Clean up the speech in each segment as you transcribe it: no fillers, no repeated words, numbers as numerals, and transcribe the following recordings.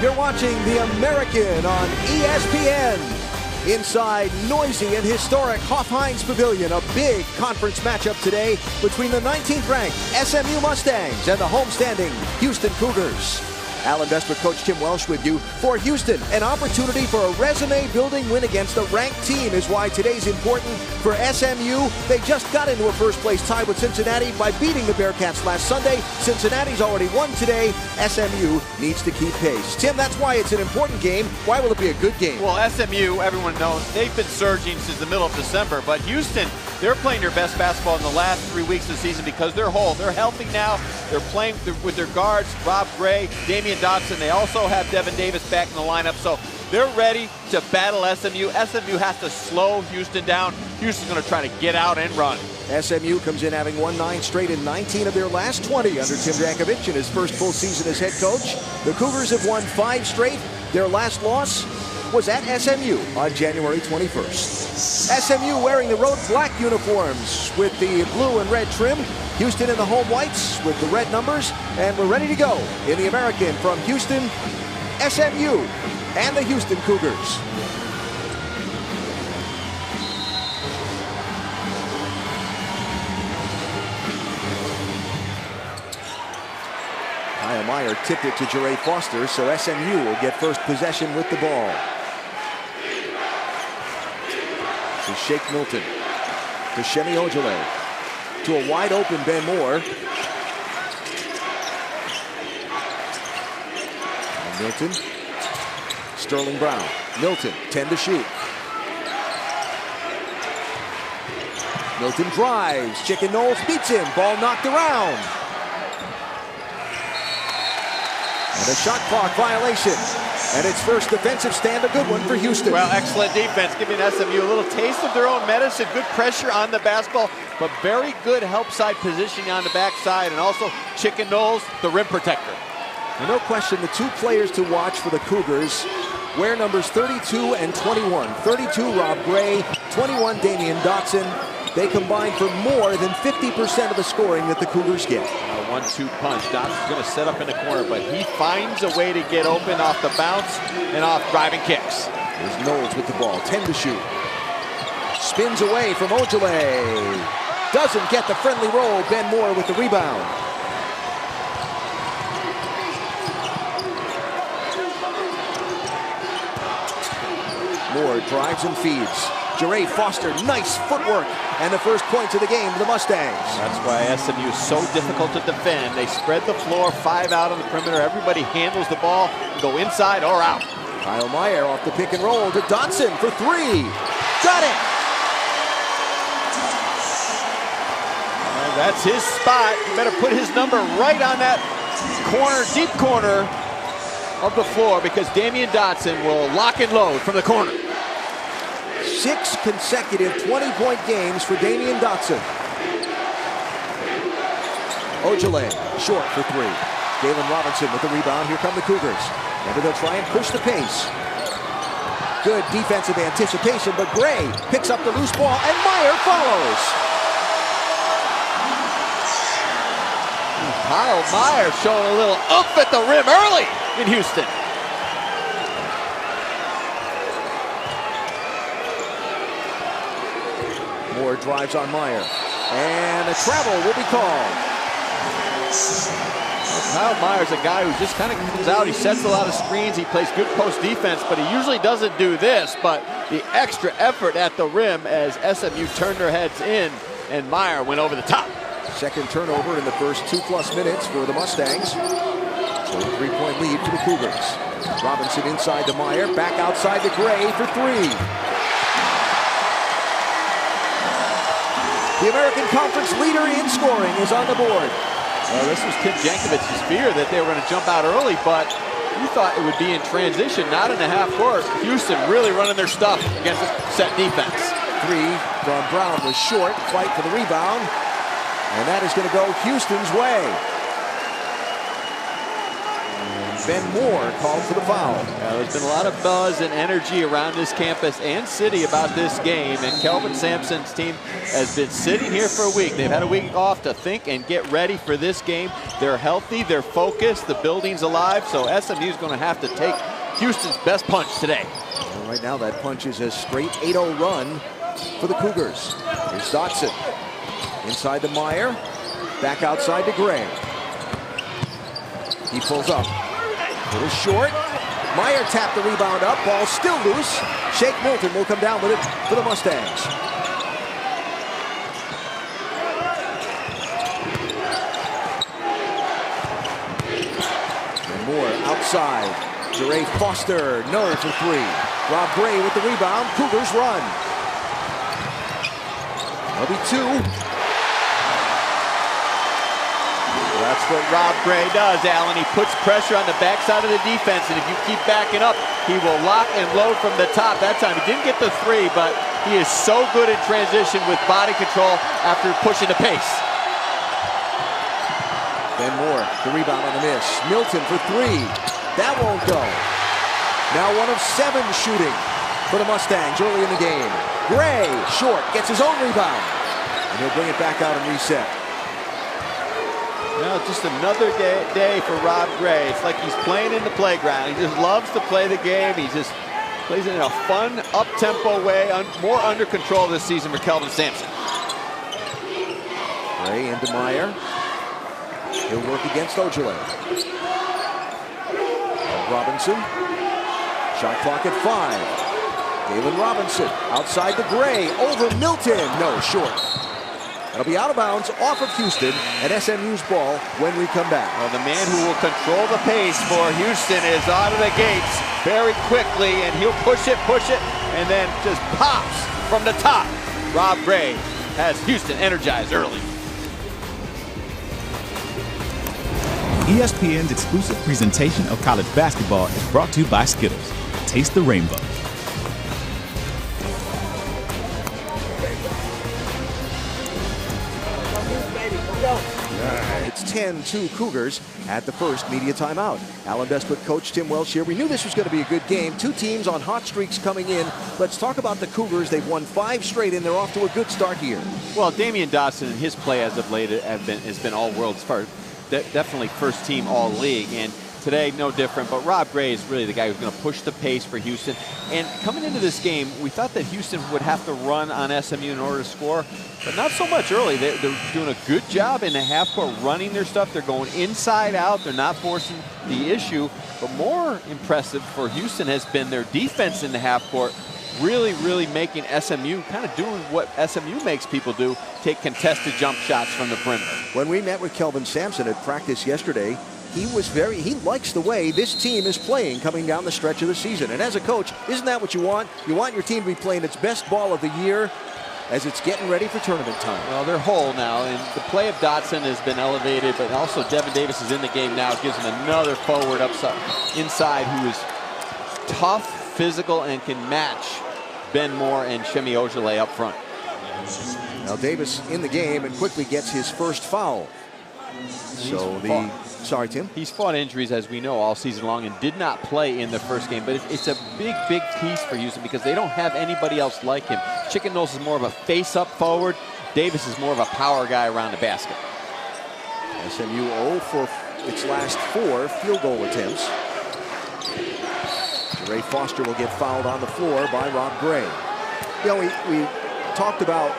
You're watching The American on ESPN. Inside noisy and historic Hoff-Heinz Pavilion, a big conference matchup today between the 19th-ranked SMU Mustangs and the homestanding Houston Cougars. Alan Vesper, Coach Tim Welsh with you. For Houston, an opportunity for a resume-building win against a ranked team is why today's important. For SMU, they just got into a first-place tie with Cincinnati by beating the Bearcats last Sunday. Cincinnati's already won today. SMU needs to keep pace. Tim, that's why it's an important game. Why will it be a good game? Well, SMU, everyone knows, they've been surging since the middle of December. But Houston, they're playing their best basketball in the last 3 weeks of the season because they're whole. They're healthy now. They're playing with their guards, Rob Gray, Damian Dotson. They also have Devin Davis back in the lineup. So they're ready to battle SMU. SMU has to slow Houston down. Houston's going to try to get out and run. SMU comes in having won 9 straight in 19 of their last 20 under Tim Jankovich in his first full season as head coach. The Cougars have won 5 straight. Their last loss was at SMU on January 21st. SMU wearing the road black uniforms with the blue and red trim. Houston in the home whites with the red numbers. And we're ready to go in the American from Houston, SMU, and the Houston Cougars. Kyle Meyer tipped it to Jere Foster, so SMU will get first possession with the ball. To Shake Milton, to Shemi Ojale, to a wide open Ben Moore. And Milton, Sterling Brown, Milton, 10 to shoot. Milton drives, Chicken Knowles beats him, ball knocked around. And a shot clock violation. And its first defensive stand, a good one for Houston. Well, excellent defense, giving SMU a little taste of their own medicine. Good pressure on the basketball, but very good help side positioning on the backside. And also Chicken Knowles, the rim protector. And no question, the 2 players to watch for the Cougars wear numbers 32 and 21. 32, Rob Gray, 21, Damian Dotson. They combine for more than 50% of the scoring that the Cougars get. A 1-2 punch. Dotson's going to set up in the corner, but he finds a way to get open off the bounce and off driving kicks. There's Knowles with the ball, 10 to shoot. Spins away from Ojale. Doesn't get the friendly roll. Ben Moore with the rebound. Moore drives and feeds. Jere Foster, nice footwork, and the first points of the game for the Mustangs. That's why SMU is so difficult to defend. They spread the floor, 5 out on the perimeter. Everybody handles the ball, go inside or out. Kyle Meyer off the pick and roll to Dotson for 3. Got it! Well, that's his spot. You better put his number right on that corner, deep corner of the floor, because Damian Dotson will lock and load from the corner. 6 consecutive 20-point games for Damian Dotson. Ojale, short for 3. Galen Robinson with the rebound. Here come the Cougars. Maybe they'll try and push the pace. Good defensive anticipation, but Gray picks up the loose ball, and Meyer follows. Kyle Meyer showing a little oomph at the rim early in Houston. Moore drives on Meyer, and a travel will be called. Well, Kyle Meyer's a guy who just kind of comes out. He sets a lot of screens. He plays good post defense, but he usually doesn't do this. But the extra effort at the rim as SMU turned their heads in, and Meyer went over the top. Second turnover in the first 2+ minutes for the Mustangs. So a 3-point lead for the Cougars. Robinson inside to Meyer, back outside to Gray for 3. The American Conference leader in scoring is on the board. Well, this was Tim Jankovich's fear that they were going to jump out early, but he thought it would be in transition, not in the half court. Houston really running their stuff against a set defense. 3 from Brown was short. Fight for the rebound. And that is going to go Houston's way. Ben Moore called for the foul. There's been a lot of buzz and energy around this campus and city about this game, and Kelvin Sampson's team has been sitting here for a week. They've had a week off to think and get ready for this game. They're healthy, they're focused, the building's alive, so SMU's going to have to take Houston's best punch today. Well, right now that punch is a straight 8-0 run for the Cougars. Here's Dotson. Inside to Meyer. Back outside to Gray. He pulls up. It is short. Meyer tapped the rebound up. Ball still loose. Shake Milton will come down with it for the Mustangs. And Moore outside. Jere Foster, no for three. Rob Gray with the rebound. Cougars run. There'll be two. That's what Rob Gray does, Alan. He puts pressure on the backside of the defense, and if you keep backing up, he will lock and load from the top. That time he didn't get the three, but he is so good in transition with body control after pushing the pace. Ben Moore, the rebound on the miss. Milton for three. That won't go. Now 1 of 7 shooting for the Mustangs early in the game. Gray, short, gets his own rebound. And he'll bring it back out and reset. Well, just another day for Rob Gray. It's like he's playing in the playground. He just loves to play the game. He just plays it in a fun, up-tempo way, more under control this season for Kelvin Sampson. Gray into Meyer. He'll work against Ojale. Robinson. Shot clock at 5. Galen Robinson outside to Gray. Over Milton. No, short. That'll be out of bounds, off of Houston, and SMU's ball when we come back. Well, the man who will control the pace for Houston is out of the gates very quickly, and he'll push it, and then just pops from the top. Rob Gray has Houston energized early. ESPN's exclusive presentation of college basketball is brought to you by Skittles. Taste the rainbow. It's 10-2 Cougars at the first media timeout. Alan Bestwood, coach Tim Welsh here. We knew this was going to be a good game. Two teams on hot streaks coming in. Let's talk about the Cougars. They've won 5 straight, and they're off to a good start here. Well, Damian Dotson and his play as of late has been all world as far as definitely first team all league. And today, no different, but Rob Gray is really the guy who's going to push the pace for Houston. And coming into this game, we thought that Houston would have to run on SMU in order to score, but not so much early. They're doing a good job in the half court running their stuff. They're going inside out. They're not forcing the issue. But more impressive for Houston has been their defense in the half court, really making SMU kind of doing what SMU makes people do, take contested jump shots from the perimeter. When we met with Kelvin Sampson at practice yesterday, he likes the way this team is playing coming down the stretch of the season. And as a coach, isn't that what you want? You want your team to be playing its best ball of the year as it's getting ready for tournament time. Well, they're whole now, and the play of Dotson has been elevated, but also Devin Davis is in the game now. It gives him another forward inside who is tough, physical, and can match Ben Moore and Shemi Ojale up front. Now Davis in the game and quickly gets his first foul. Sorry, Tim. He's fought injuries, as we know, all season long and did not play in the first game. But it's a big piece for Houston because they don't have anybody else like him. Chicken Knowles is more of a face-up forward. Davis is more of a power guy around the basket. SMU 0 for its last 4 field goal attempts. Jere Foster will get fouled on the floor by Rob Gray. You know, we talked about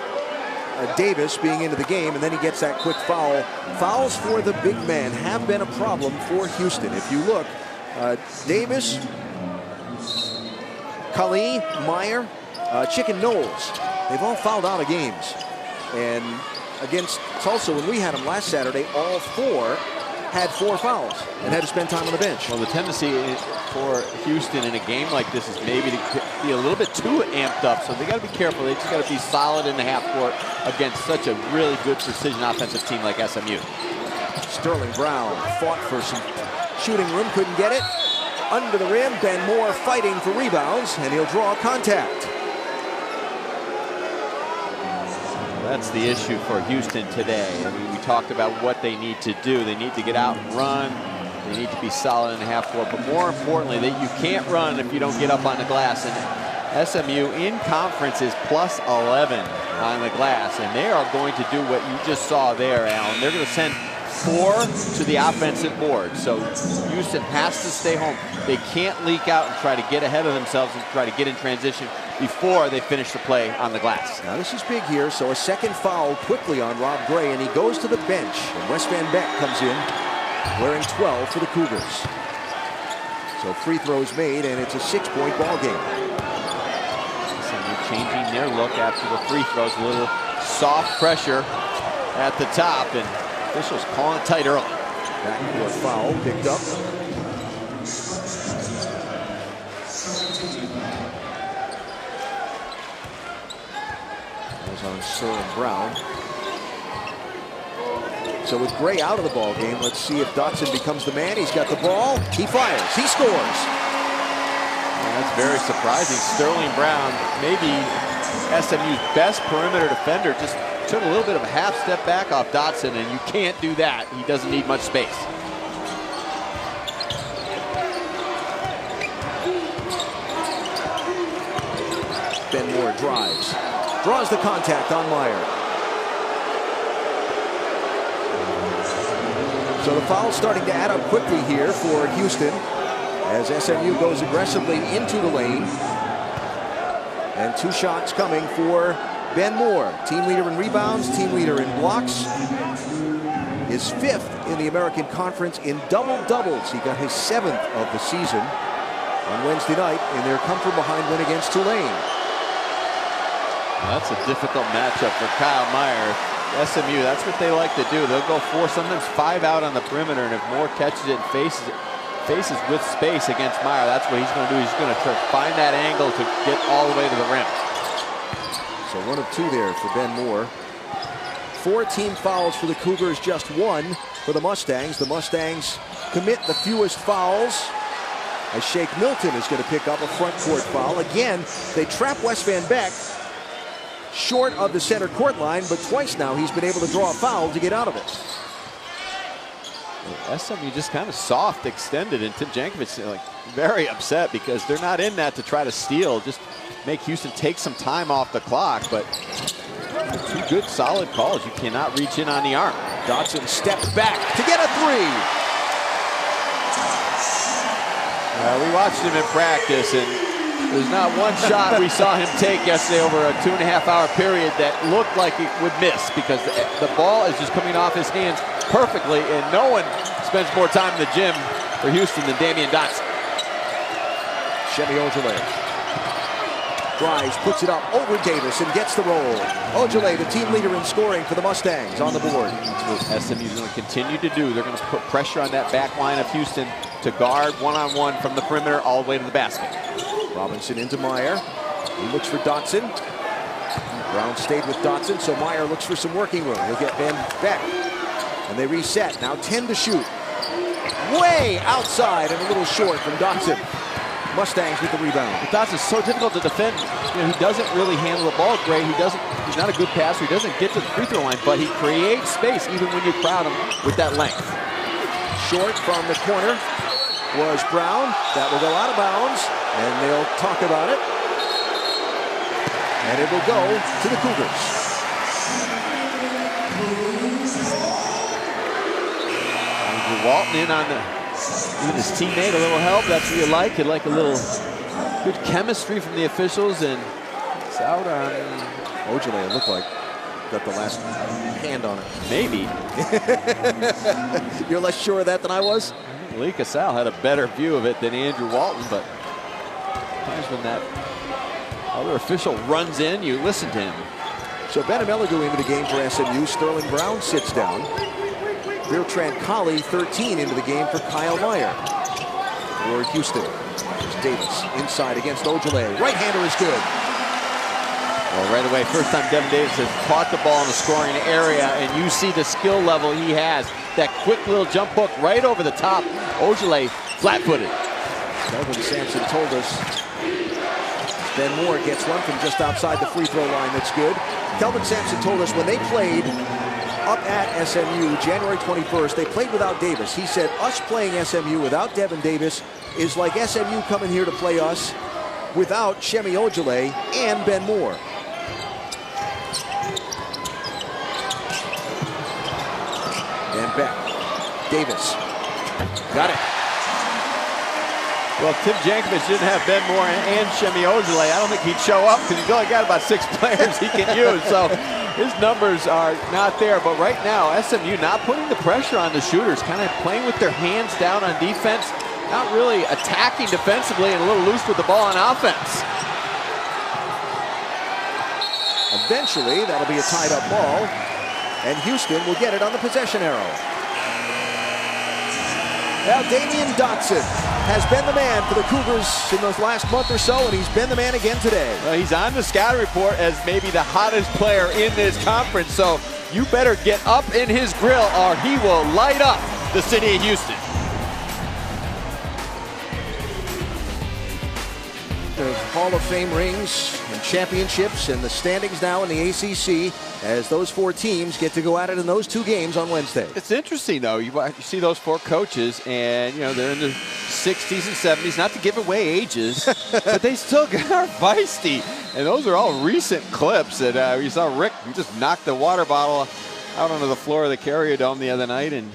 Davis being into the game, and then he gets that quick foul. Fouls for the big man have been a problem for Houston. If you look, Davis, Kali, Meyer, Chicken Knowles, they've all fouled out of games. And against Tulsa, when we had them last Saturday, all 4 had 4 fouls and had to spend time on the bench. Well, the tendency for Houston in a game like this is maybe to be a little bit too amped up, so they got to be careful. They just got to be solid in the half court against such a really good precision offensive team like SMU. Sterling Brown fought for some shooting room, couldn't get it. Under the rim, Ben Moore fighting for rebounds, and he'll draw contact. That's the issue for Houston today. I mean, we talked about what they need to do. They need to get out and run. They need to be solid in the half court, but more importantly, that you can't run if you don't get up on the glass. And SMU in conference is plus 11 on the glass, and they are going to do what you just saw there, Alan. They're going to send 4 to the offensive board. So Houston has to stay home. They can't leak out and try to get ahead of themselves and try to get in transition before they finish the play on the glass. Now this is big here, so a second foul quickly on Rob Gray, and he goes to the bench. And Wes Van Beck comes in wearing 12 for the Cougars. So free throws made, and it's a 6-point ball game. So they're changing their look after the free throws. A little soft pressure at the top, and officials calling it tight early. Backcourt foul picked up. That was on Sterling Brown. So with Gray out of the ball game, let's see if Dotson becomes the man. He's got the ball. He fires. He scores. Well, that's very surprising. Sterling Brown, maybe SMU's best perimeter defender, just took a little bit of a half step back off Dotson, and you can't do that. He doesn't need much space. Ben Moore drives. Draws the contact on Meyer. So the foul's starting to add up quickly here for Houston as SMU goes aggressively into the lane. And 2 shots coming for Ben Moore, team leader in rebounds, team leader in blocks. Is 5th in the American Conference in double-doubles. He got his 7th of the season on Wednesday night in their come-from-behind win against Tulane. Well, that's a difficult matchup for Kyle Meyer. SMU, that's what they like to do. They'll go 4, sometimes 5 out on the perimeter, and if Moore catches it and faces with space against Meyer, that's what he's going to do. He's going to try to find that angle to get all the way to the rim. So 1 of 2 there for Ben Moore. 4 team fouls for the Cougars, just 1 for the Mustangs. The Mustangs commit the fewest fouls as Shake Milton is going to pick up a front court foul. Again, they trap Wes Van Beck short of the center court line, but twice now he's been able to draw a foul to get out of it. Well, SMU just kind of soft extended, and Tim Jankovic like very upset because they're not in that to try to steal, just make Houston take some time off the clock. But 2 good solid calls. You cannot reach in on the arm. Dotson steps back to get a 3. We watched him in practice, and there's not one shot we saw him take yesterday over a 2.5-hour period that looked like it would miss, because the ball is just coming off his hands perfectly, and no one spends more time in the gym for Houston than Damian Dotson. Shemi Ojale drives, puts it up over Davis, and gets the roll. Ojale, the team leader in scoring for the Mustangs, on the board. That's what SMU is going to continue to do. They're going to put pressure on that back line of Houston to guard one-on-one from the perimeter all the way to the basket. Robinson into Meyer. He looks for Dotson. Brown stayed with Dotson, so Meyer looks for some working room. He'll get Van Beck. And they reset. Now 10 to shoot. Way outside and a little short from Dotson. Mustangs with the rebound. Dotson's so difficult to defend. You know, he doesn't really handle the ball great. He's not a good passer. He doesn't get to the free throw line, but he creates space even when you crowd him with that length. Short from the corner was Brown. That will go out of bounds, and they'll talk about it. And it will go to the Cougars. Andrew Walton in on giving his teammate a little help. That's what you like. You like a little good chemistry from the officials, and it's out on Ojale. It looked like got the last hand on it. Maybe. You're less sure of that than I was? Lee Casal had a better view of it than Andrew Walton, but sometimes when that other official runs in, you listen to him. So Benamelagou into the game for SMU. Sterling Brown sits down. Bertrand Colley, 13 into the game for Kyle Meyer. For Houston. There's Davis inside against Ojale. Right-hander is good. Well, right away, first time Devin Davis has caught the ball in the scoring area, and you see the skill level he has. That quick little jump hook right over the top. Ojale flat-footed. Kelvin Sampson told us Ben Moore gets one from just outside the free throw line that's good. Kelvin Sampson told us when they played up at SMU January 21st. They played without Davis. He said us playing SMU without Devin Davis is like SMU coming here to play us without Shemi Ojale and Ben Moore. And back. Davis. Got it. Well, Tim Jankovic didn't have Ben Moore and Shemi Ojale. I don't think he'd show up because he's only got about 6 players he can use. So his numbers are not there. But right now, SMU not putting the pressure on the shooters, kind of playing with their hands down on defense, not really attacking defensively and a little loose with the ball on offense. Eventually, that'll be a tied-up ball, and Houston will get it on the possession arrow. Now, Damian Dotson has been the man for the Cougars in the last month or so, and he's been the man again today. Well, he's on the scouting report as maybe the hottest player in this conference, so you better get up in his grill or he will light up the city of Houston. The Hall of Fame rings and championships and the standings now in the ACC as those 4 teams get to go at it in those 2 games on Wednesday. It's interesting, though. You see those 4 coaches, and you know they're in the 60s and 70s. Not to give away ages, but they still are feisty. And those are all recent clips that you saw Rick just knock the water bottle out onto the floor of the Carrier Dome the other night, and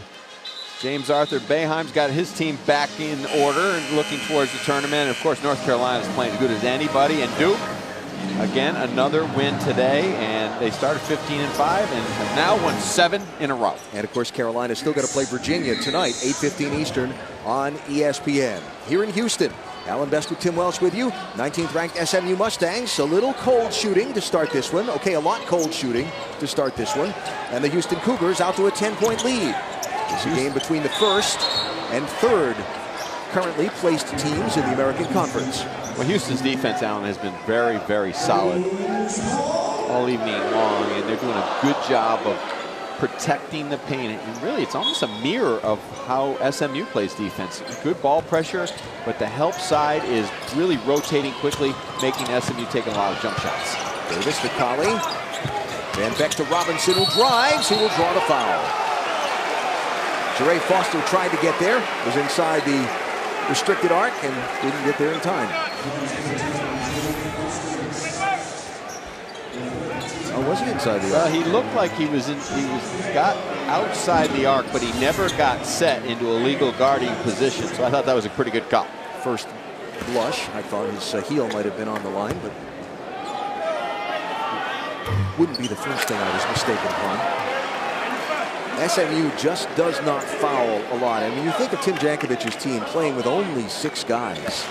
James Arthur Boeheim's got his team back in order and looking towards the tournament. And of course, North Carolina's playing as good as anybody. And Duke, again, another win today. And they started 15-5 and have now won 7 in a row. And of course, Carolina's still going to play Virginia tonight, 8:15 Eastern on ESPN. Here in Houston, Alan Best with Tim Welch with you. 19th ranked SMU Mustangs. A little cold shooting to start this one. Okay, a lot cold shooting to start this one. And the Houston Cougars out to a 10-point lead. It's a game between the 1st and 3rd currently placed teams in the American Conference. Well, Houston's defense, Alan, has been very, very solid all evening long, and they're doing a good job of protecting the paint. And really, it's almost a mirror of how SMU plays defense. Good ball pressure, but the help side is really rotating quickly, making SMU take a lot of jump shots. Davis to Colley. Van Beck to Robinson, who drives. He will draw the foul. Jere Foster tried to get there, was inside the restricted arc and didn't get there in time. Oh, was he inside the arc? Well, he looked like he got outside the arc, but he never got set into a legal guarding position. So I thought that was a pretty good call. First blush, I thought his heel might have been on the line, but wouldn't be the first thing I was mistaken upon. SMU just does not foul a lot. I mean, you think of Tim Jankovic's team playing with only 6 guys.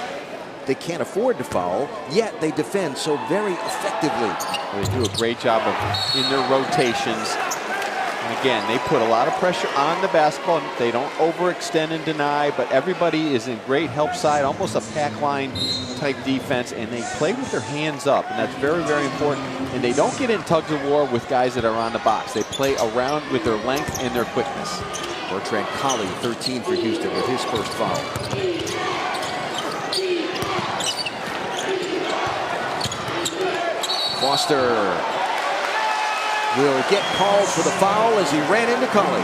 They can't afford to foul, yet they defend so very effectively. They do a great job of in their rotations. And again, they put a lot of pressure on the basketball. They don't overextend and deny, but everybody is in great help side, almost a pack line type defense, and they play with their hands up, and that's very, very important. And they don't get in tugs of war with guys that are on the box. They play around with their length and their quickness. Bertrand Colley, 13 for Houston with his first foul. Foster will get called for the foul as he ran into Colley.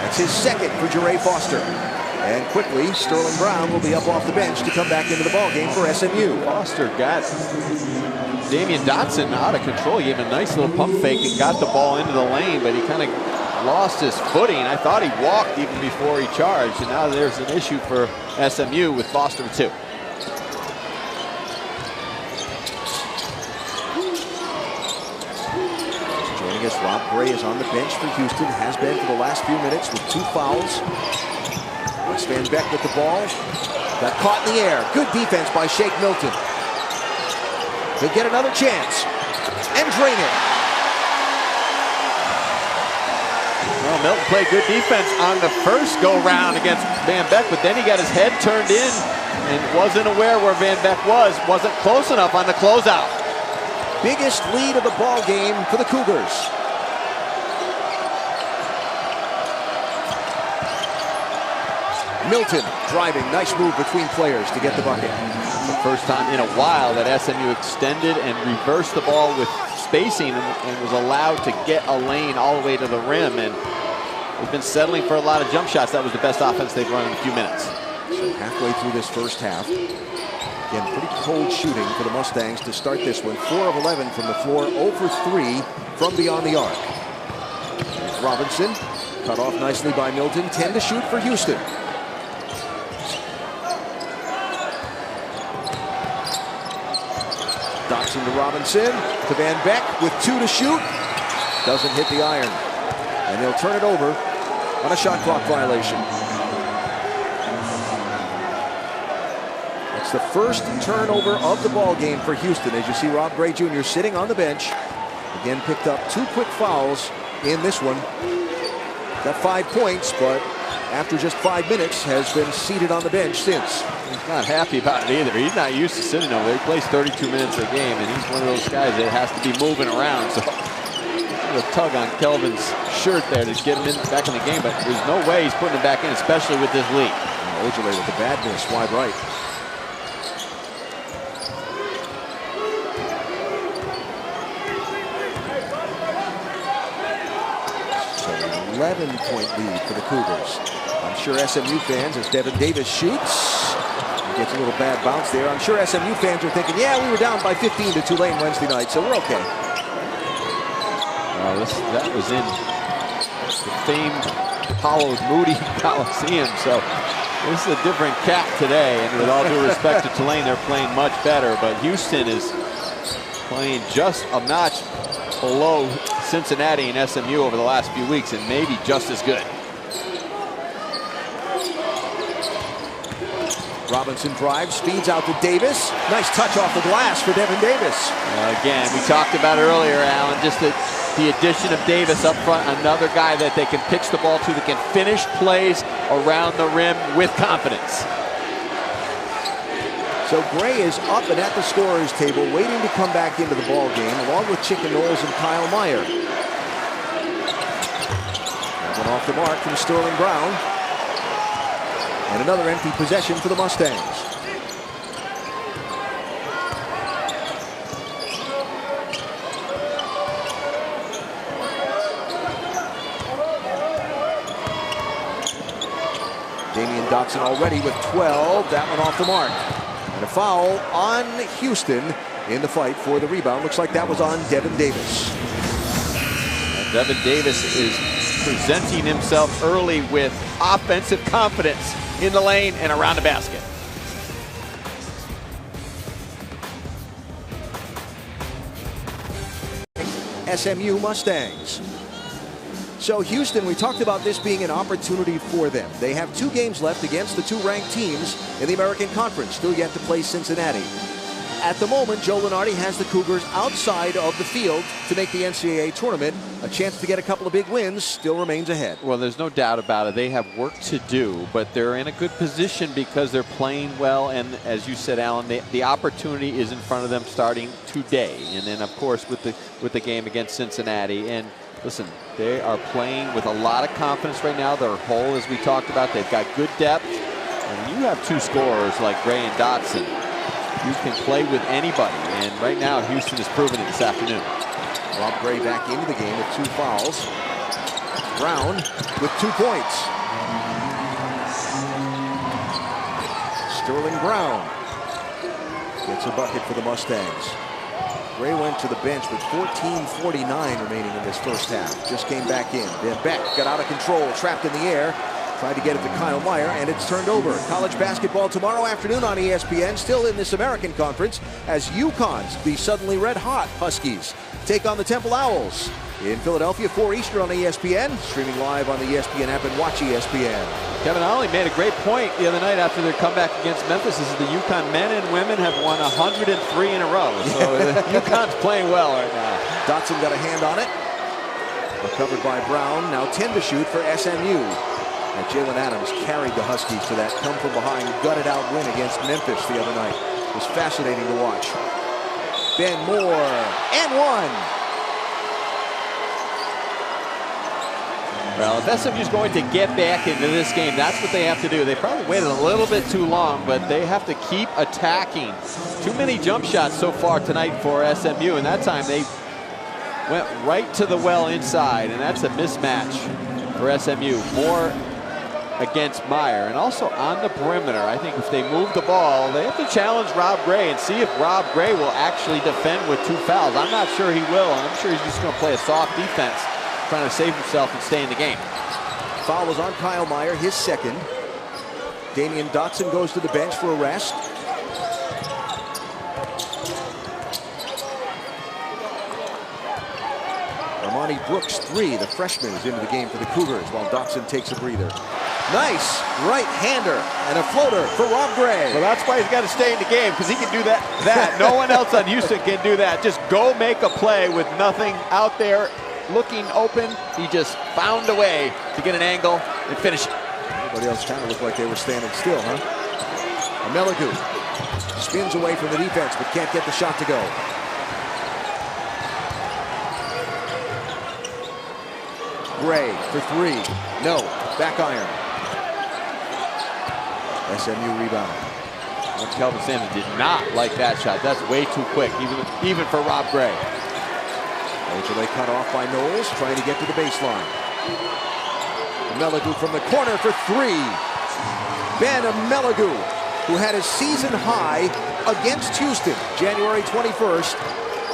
That's his 2nd for Jere Foster. And quickly, Sterling Brown will be up off the bench to come back into the ballgame for SMU. Foster got Damian Dotson out of control. He gave him a nice little pump fake and got the ball into the lane, but he kind of lost his footing. I thought he walked even before he charged, and now there's an issue for SMU with Foster with 2. Joining us, Rob Gray is on the bench for Houston, has been for the last few minutes with 2 fouls. Wes Van Beck with the ball. Got caught in the air. Good defense by Shake Milton. He'll get another chance and drain it. Well, Milton played good defense on the first go-round against Van Beck, but then he got his head turned in and wasn't aware where Van Beck was. Wasn't close enough on the closeout. Biggest lead of the ball game for the Cougars. Milton driving, nice move between players to get the bucket. The first time in a while that SMU extended and reversed the ball with spacing and was allowed to get a lane all the way to the rim, and they've been settling for a lot of jump shots. That was the best offense they've run in a few minutes. So halfway through this first half, again, pretty cold shooting for the Mustangs to start this one. 4 of 11 from the floor, 0 for 3 from beyond the arc. Here's Robinson, cut off nicely by Milton. 10 to shoot for Houston. Dotson to Robinson, to Van Beck with 2 to shoot. Doesn't hit the iron. And they'll turn it over on a shot clock violation. It's the first turnover of the ball game for Houston. As you see Rob Gray Jr. sitting on the bench. Again, picked up 2 quick fouls in this one. Got 5 points, but after just 5 minutes has been seated on the bench since. He's not happy about it either. He's not used to sitting over there. He plays 32 minutes a game, and he's one of those guys that has to be moving around. So a tug on Kelvin's shirt there to get him back in the game, but there's no way he's putting him back in, especially with this lead. Ojale with the bad miss, wide right. So 11-point lead for the Cougars. I'm sure SMU fans, as Devin Davis shoots, he gets a little bad bounce there. I'm sure SMU fans are thinking, yeah, we were down by 15 to Tulane Wednesday night, so we're okay. That was in the famed hallowed Moody Coliseum, so this is a different cat today, and with all due respect to Tulane, they're playing much better, but Houston is playing just a notch below Cincinnati and SMU over the last few weeks, and maybe just as good. Robinson drives, feeds out to Davis. Nice touch off the glass for Devin Davis. Again, we talked about earlier, Alan, just the addition of Davis up front, another guy that they can pitch the ball to, that can finish plays around the rim with confidence. So Gray is up and at the scorer's table, waiting to come back into the ball game, along with Chicken Knowles and Kyle Meyer. That one off the mark from Sterling Brown. And another empty possession for the Mustangs. Damian Dotson already with 12. That one off the mark. And a foul on Houston in the fight for the rebound. Looks like that was on Devin Davis. And Devin Davis is presenting himself early with offensive confidence in the lane and around the basket. SMU Mustangs. So Houston, we talked about this being an opportunity for them. They have 2 games left against the 2 ranked teams in the American Conference, still yet to play Cincinnati. At the moment, Joe Lunardi has the Cougars outside of the field to make the NCAA tournament. A chance to get a couple of big wins still remains ahead. Well, there's no doubt about it. They have work to do, but they're in a good position because they're playing well. And as you said, Alan, the opportunity is in front of them starting today. And then, of course, with the game against Cincinnati. And listen, they are playing with a lot of confidence right now. They're whole, as we talked about. They've got good depth. And when you have 2 scorers like Gray and Dotson, you can play with anybody, and right now Houston has proven it this afternoon. Rob Gray back into the game with 2 fouls. Brown with 2 points. Sterling Brown gets a bucket for the Mustangs. Gray went to the bench with 14:49 remaining in this first half. Just came back in. Then Beck got out of control, trapped in the air. Tried to get it to Kyle Meyer, and it's turned over. College basketball tomorrow afternoon on ESPN, still in this American Conference, as UConn's, the suddenly red-hot Huskies, take on the Temple Owls. In Philadelphia, 4 Eastern on ESPN, streaming live on the ESPN app and watch ESPN. Kevin Ollie made a great point the other night after their comeback against Memphis. This is the UConn men and women have won 103 in a row, so UConn's playing well right now. Dotson got a hand on it. Recovered by Brown, now 10 to shoot for SMU. And Jalen Adams carried the Huskies to that come-from-behind, gutted-out win against Memphis the other night. It was fascinating to watch. Ben Moore, and one. Well, if SMU's going to get back into this game, that's what they have to do. They probably waited a little bit too long, but they have to keep attacking. Too many jump shots so far tonight for SMU, and that time they went right to the well inside, and that's a mismatch for SMU. More against Meyer, and also on the perimeter. I think if they move the ball, they have to challenge Rob Gray and see if Rob Gray will actually defend with 2 fouls. I'm not sure he will, and I'm sure he's just going to play a soft defense, trying to save himself and stay in the game. Foul was on Kyle Meyer, his second. Damian Dotson goes to the bench for a rest. Armani Brooks, 3, the freshman, is into the game for the Cougars while Dotson takes a breather. Nice right-hander and a floater for Rob Gray. Well, that's why he's got to stay in the game, because he can do that. No one else on Houston can do that. Just go make a play with nothing out there looking open. He just found a way to get an angle and finish it. Everybody else kind of looked like they were standing still, huh? Amelagu spins away from the defense, but can't get the shot to go. Gray for 3. No. Back iron. SMU rebound. Kelvin Sampson did not like that shot. That's way too quick, even for Rob Gray. They cut off by Knowles, trying to get to the baseline. Amelagu from the corner for 3. Ben Amelagu, who had his season high against Houston, January 21st,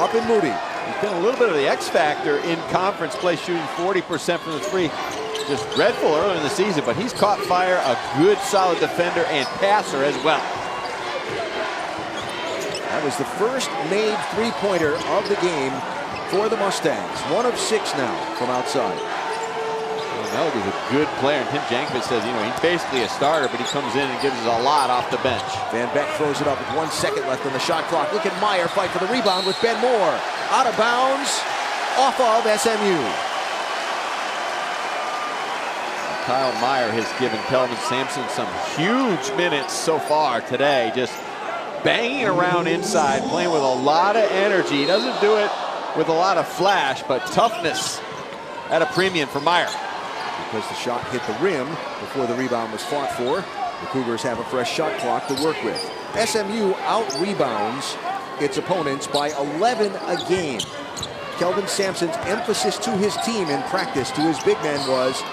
up in Moody. He's been a little bit of the X factor in conference play, shooting 40% from the 3. Just dreadful early in the season, but he's caught fire, a good solid defender and passer as well. That was the first made 3-pointer of the game for the Mustangs. 1 of 6 now from outside. Well, he's a good player, and Tim Jankovic says, he's basically a starter, but he comes in and gives us a lot off the bench. Van Beck throws it up with 1 second left on the shot clock. Look at Meyer fight for the rebound with Ben Moore. Out of bounds, off of SMU. Kyle Meyer has given Kelvin Sampson some huge minutes so far today, just banging around inside, playing with a lot of energy. He doesn't do it with a lot of flash, but toughness at a premium for Meyer. Because the shot hit the rim before the rebound was fought for, the Cougars have a fresh shot clock to work with. SMU out-rebounds its opponents by 11 a game. Kelvin Sampson's emphasis to his team in practice, to his big men, was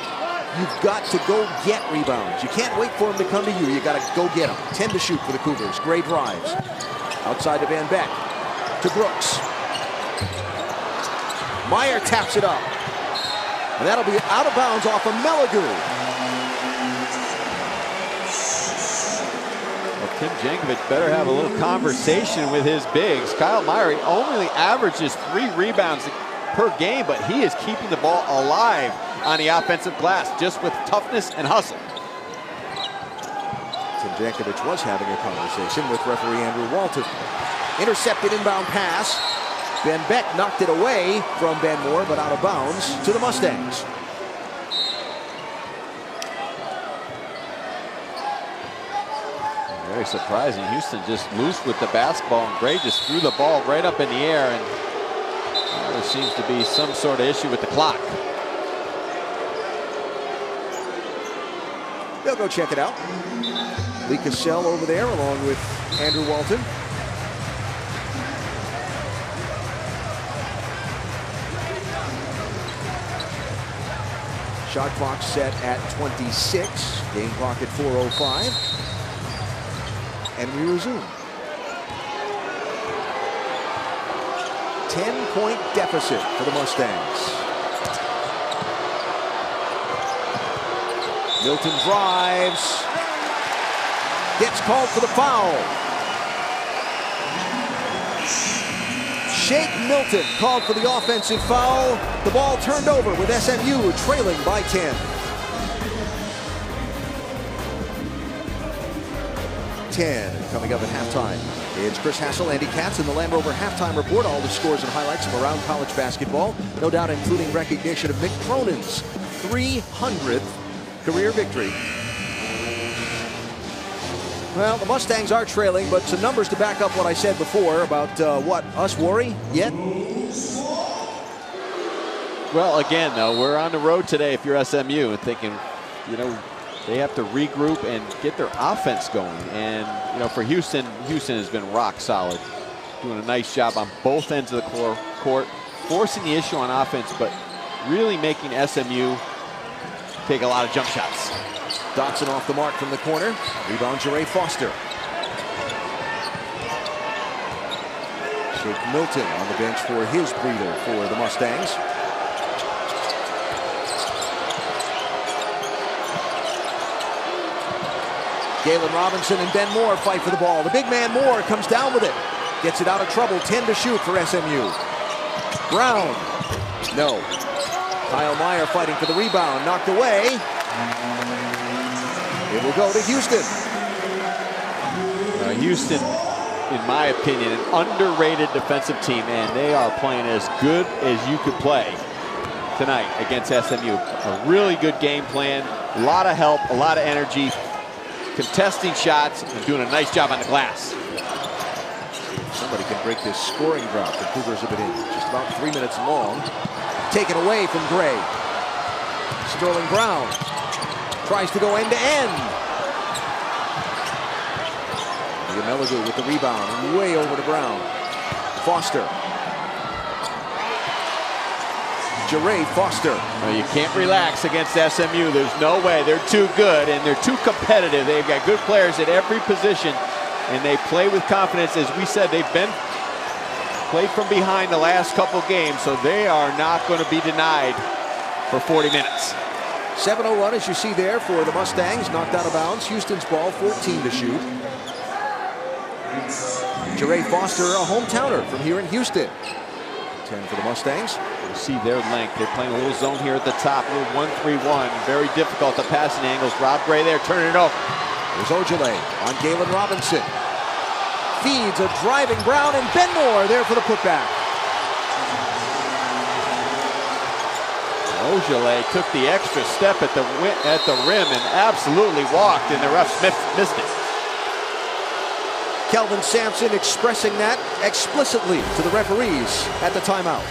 you've got to go get rebounds. You can't wait for them to come to you. You got to go get them. 10 to shoot for the Cougars. Gray drives. Outside to Van Beck. To Brooks. Meyer taps it up. And that'll be out of bounds off of Amelagu. Well, Tim Jankovic better have a little conversation with his bigs. Kyle Meyer only averages 3 rebounds per game, but he is keeping the ball alive on the offensive glass, just with toughness and hustle. Tim Jankovic was having a conversation with referee Andrew Walton. Intercepted inbound pass. Ben Beck knocked it away from Ben Moore, but out of bounds to the Mustangs. Very surprising. Houston just loose with the basketball, and Gray just threw the ball right up in the air, and there seems to be some sort of issue with the clock. They'll go check it out. Lee Cassell over there along with Andrew Walton. Shot clock set at 26. Game clock at 4:05. And we resume. 10-point deficit for the Mustangs. Milton drives. Gets called for the foul. Shake Milton called for the offensive foul. The ball turned over with SMU trailing by 10. 10 coming up at halftime. It's Chris Hassel, Andy Katz, and the Land Rover Halftime Report. All the scores and highlights from around college basketball. No doubt including recognition of Mick Cronin's 300th career victory. Well, the Mustangs are trailing, but some numbers to back up what I said before about what, us worry yet? Well, again, though, we're on the road today if you're SMU and thinking, you know, they have to regroup and get their offense going. And, you know, for Houston, Houston has been rock solid, doing a nice job on both ends of the court, forcing the issue on offense, but really making SMU take a lot of jump shots. Dotson off the mark from the corner. Rebound, Jere Foster. Shake Milton on the bench for his breather for the Mustangs. Galen Robinson and Ben Moore fight for the ball. The big man Moore comes down with it. Gets it out of trouble. 10 to shoot for SMU. Brown. No. Kyle Meyer fighting for the rebound. Knocked away. It will go to Houston. Houston, in my opinion, an underrated defensive team, and they are playing as good as you could play tonight against SMU. A really good game plan. A lot of help, a lot of energy. Contesting shots and doing a nice job on the glass. Somebody can break this scoring drought the Cougars have been in. Just about 3 minutes long. Taken away from Gray. Sterling Brown tries to go end to end. Meligu with the rebound, way over to Brown. Foster. Jere Foster. Well, you can't relax against SMU. There's no way. They're too good and they're too competitive. They've got good players at every position and they play with confidence. As we said, they've been played from behind the last couple games, so they are not going to be denied for 40 minutes. 7-0 run, as you see there, for the Mustangs. Knocked out of bounds. Houston's ball, 14 to shoot. Jere Foster, a hometowner from here in Houston. 10 for the Mustangs. You see their length. They're playing a little zone here at the top. A little 1-3-1. Very difficult, the passing angles. Rob Gray there, turning it over. There's Ojale on Galen Robinson. Feeds a driving Brown, and Ben Moore there for the putback. Ojale took the extra step at the rim and absolutely walked, and the refs missed it. Kelvin Sampson expressing that explicitly to the referees at the timeout.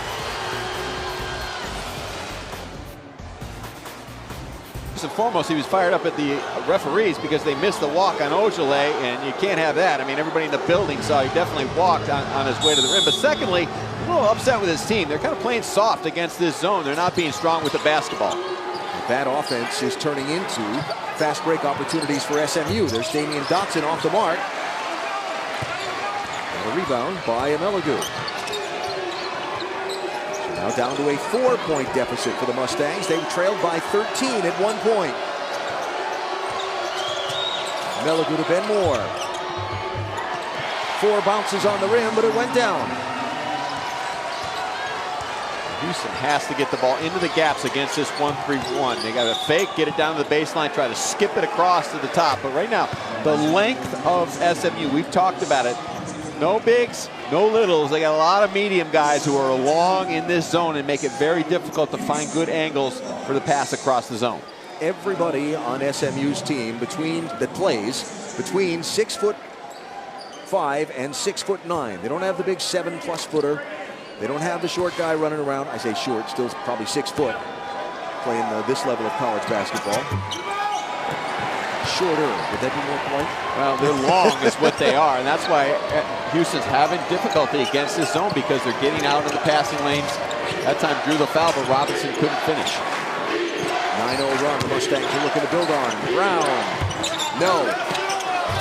First and foremost, he was fired up at the referees because they missed the walk on Ojale, and you can't have that. I mean, everybody in the building saw he definitely walked on his way to the rim. But secondly, a little upset with his team. They're kind of playing soft against this zone. They're not being strong with the basketball. That offense is turning into fast break opportunities for SMU. There's Damian Dotson off the mark. And a rebound by Meligu. So now down to a 4-point deficit for the Mustangs. They trailed by 13 at one point. Meligu to Ben Moore. 4 bounces on the rim, but it went down. Houston has to get the ball into the gaps against this 1-3-1. They got to fake, get it down to the baseline, try to skip it across to the top. But right now, the length of SMU, we've talked about it. No bigs, no littles. They got a lot of medium guys who are long in this zone and make it very difficult to find good angles for the pass across the zone. Everybody on SMU's team that plays between 6'5" and 6'9". They don't have the big 7+ footer. They don't have the short guy running around. I say short, still probably 6 foot, playing this level of college basketball. Shorter, would that be more polite? Well, they're long is what they are, and that's why Houston's having difficulty against this zone, because they're getting out of the passing lanes. That time drew the foul, but Robinson couldn't finish. 9-0 run, the Mustangs are looking to build on. Brown, no.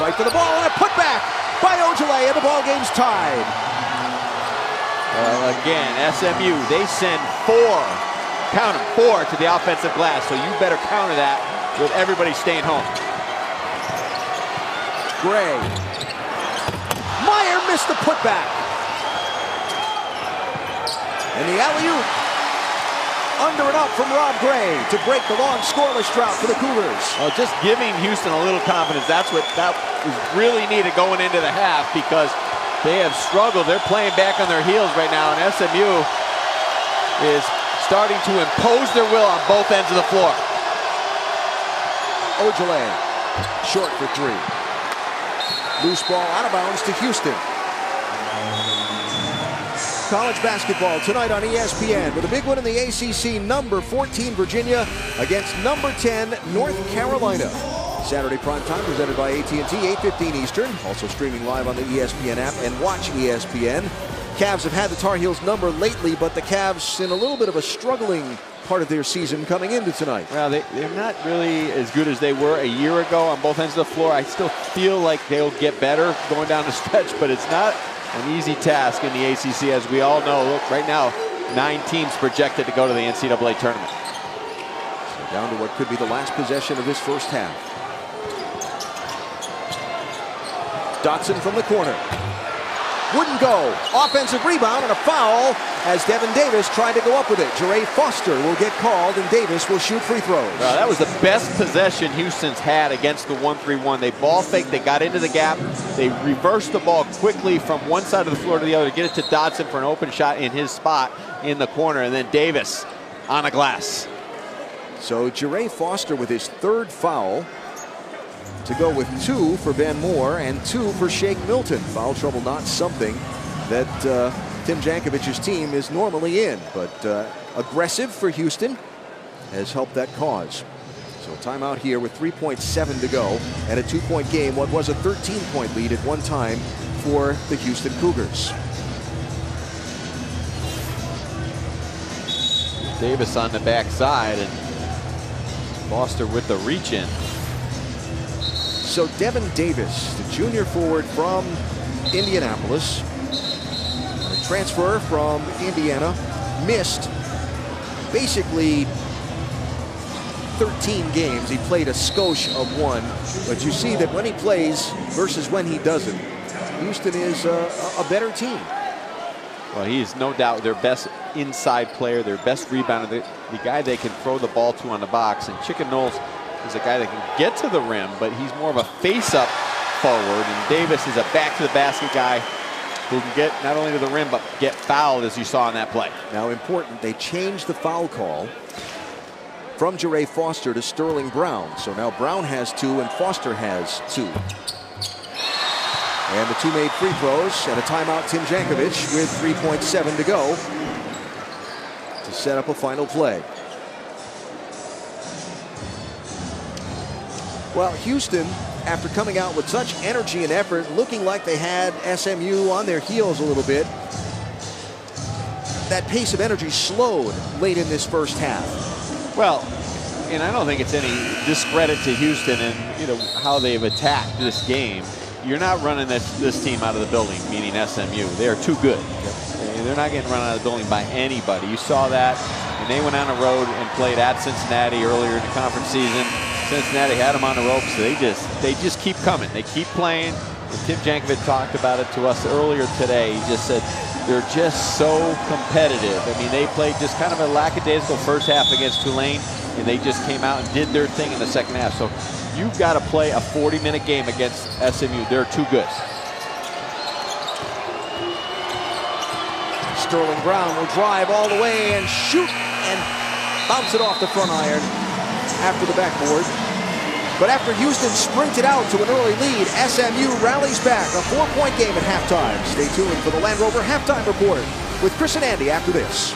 Fight for the ball, and a putback by Ojale, and the ball game's tied. Well, again, SMU, they send 4, count them, 4 to the offensive glass, so you better counter that with everybody staying home. Gray. Meyer missed the putback. And the alley-oop under and up from Rob Gray to break the long scoreless drought for the Cougars. Well, just giving Houston a little confidence, that was really needed going into the half, because they have struggled. They're playing back on their heels right now, and SMU is starting to impose their will on both ends of the floor. Ojale, short for 3. Loose ball out of bounds to Houston. college basketball tonight on ESPN with a big one in the ACC. Number 14 Virginia against number 10 North Carolina. Saturday primetime presented by AT&T, 8:15 Eastern. Also streaming live on the ESPN app and watch ESPN. Cavs have had the Tar Heels number lately, but the Cavs in a little bit of a struggling part of their season coming into tonight. Well, they're not really as good as they were a year ago on both ends of the floor. I still feel like they'll get better going down the stretch, but it's not an easy task in the ACC, as we all know. Look, right now, 9 teams projected to go to the NCAA tournament. So down to what could be the last possession of this first half. Dotson from the corner. Wouldn't go. Offensive rebound and a foul as Devin Davis tried to go up with it. Jeray Foster will get called and Davis will shoot free throws. Well, that was the best possession Houston's had against the 1-3-1. They ball faked, they got into the gap, they reversed the ball quickly from one side of the floor to the other to get it to Dotson for an open shot in his spot in the corner, and then Davis on a glass. So Jeray Foster with his 3rd foul, to go with 2 for Ben Moore and 2 for Shake Milton. Foul trouble not something that Tim Jankovic's team is normally in, but aggressive for Houston has helped that cause. So timeout here with 3.7 to go and a 2-point game. What was a 13-point lead at one time for the Houston Cougars. Davis on the backside and Foster with the reach in. So Devin Davis, the junior forward from Indianapolis, a transfer from Indiana, missed basically 13 games. He played a skosh of 1, but you see that when he plays versus when he doesn't, Houston is a better team. Well, he is no doubt their best inside player, their best rebounder, the guy they can throw the ball to on the box. And Chicken Knowles is a guy that can get to the rim, but he's more of a face-up forward. And Davis is a back-to-the-basket guy who can get not only to the rim, but get fouled, as you saw in that play. Now, important, they changed the foul call from Jeray Foster to Sterling Brown. So now Brown has 2 and Foster has 2. And the 2 made free throws and a timeout. Tim Jankovic with 3.7 to go to set up a final play. Well, Houston, after coming out with such energy and effort, looking like they had SMU on their heels a little bit, that pace of energy slowed late in this first half. Well, and I don't think it's any discredit to Houston and how they've attacked this game. You're not running this team out of the building, meaning SMU. They are too good. They're not getting run out of the building by anybody. You saw that, and they went on the road and played at Cincinnati earlier in the conference season. Cincinnati had them on the ropes. They just keep coming. They keep playing. And Tim Jankovic talked about it to us earlier today. He just said they're just so competitive. I mean, they played just kind of a lackadaisical first half against Tulane, and they just came out and did their thing in the second half. So you've got to play a 40-minute game against SMU. They're too good. Sterling Brown will drive all the way and shoot and bounce it off the front iron after the backboard. But after Houston sprinted out to an early lead, SMU rallies back. A 4-point game at halftime. Stay tuned for the Land Rover Halftime Report with Chris and Andy after this.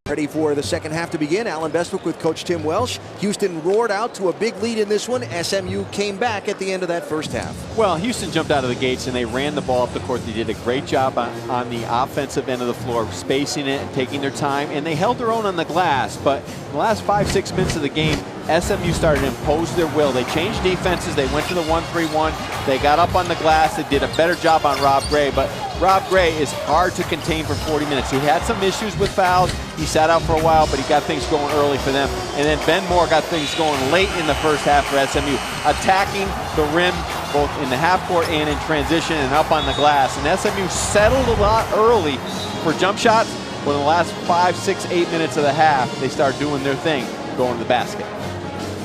Ready for the second half to begin. Alan Bestwick with Coach Tim Welsh. Houston roared out to a big lead in this one. SMU came back at the end of that first half. Well, Houston jumped out of the gates and they ran the ball up the court. They did a great job on the offensive end of the floor, spacing it and taking their time. And they held their own on the glass. But in the last 5-6 minutes of the game, SMU started to impose their will. They changed defenses. They went to the 1-3-1. They got up on the glass. They did a better job on Rob Gray. But Rob Gray is hard to contain for 40 minutes. He had some issues with fouls. He sat out for a while, but he got things going early for them. And then Ben Moore got things going late in the first half for SMU, attacking the rim both in the half court and in transition and up on the glass. And SMU settled a lot early for jump shots, but in the last 5, 6, 8 minutes of the half, they started doing their thing, going to the basket.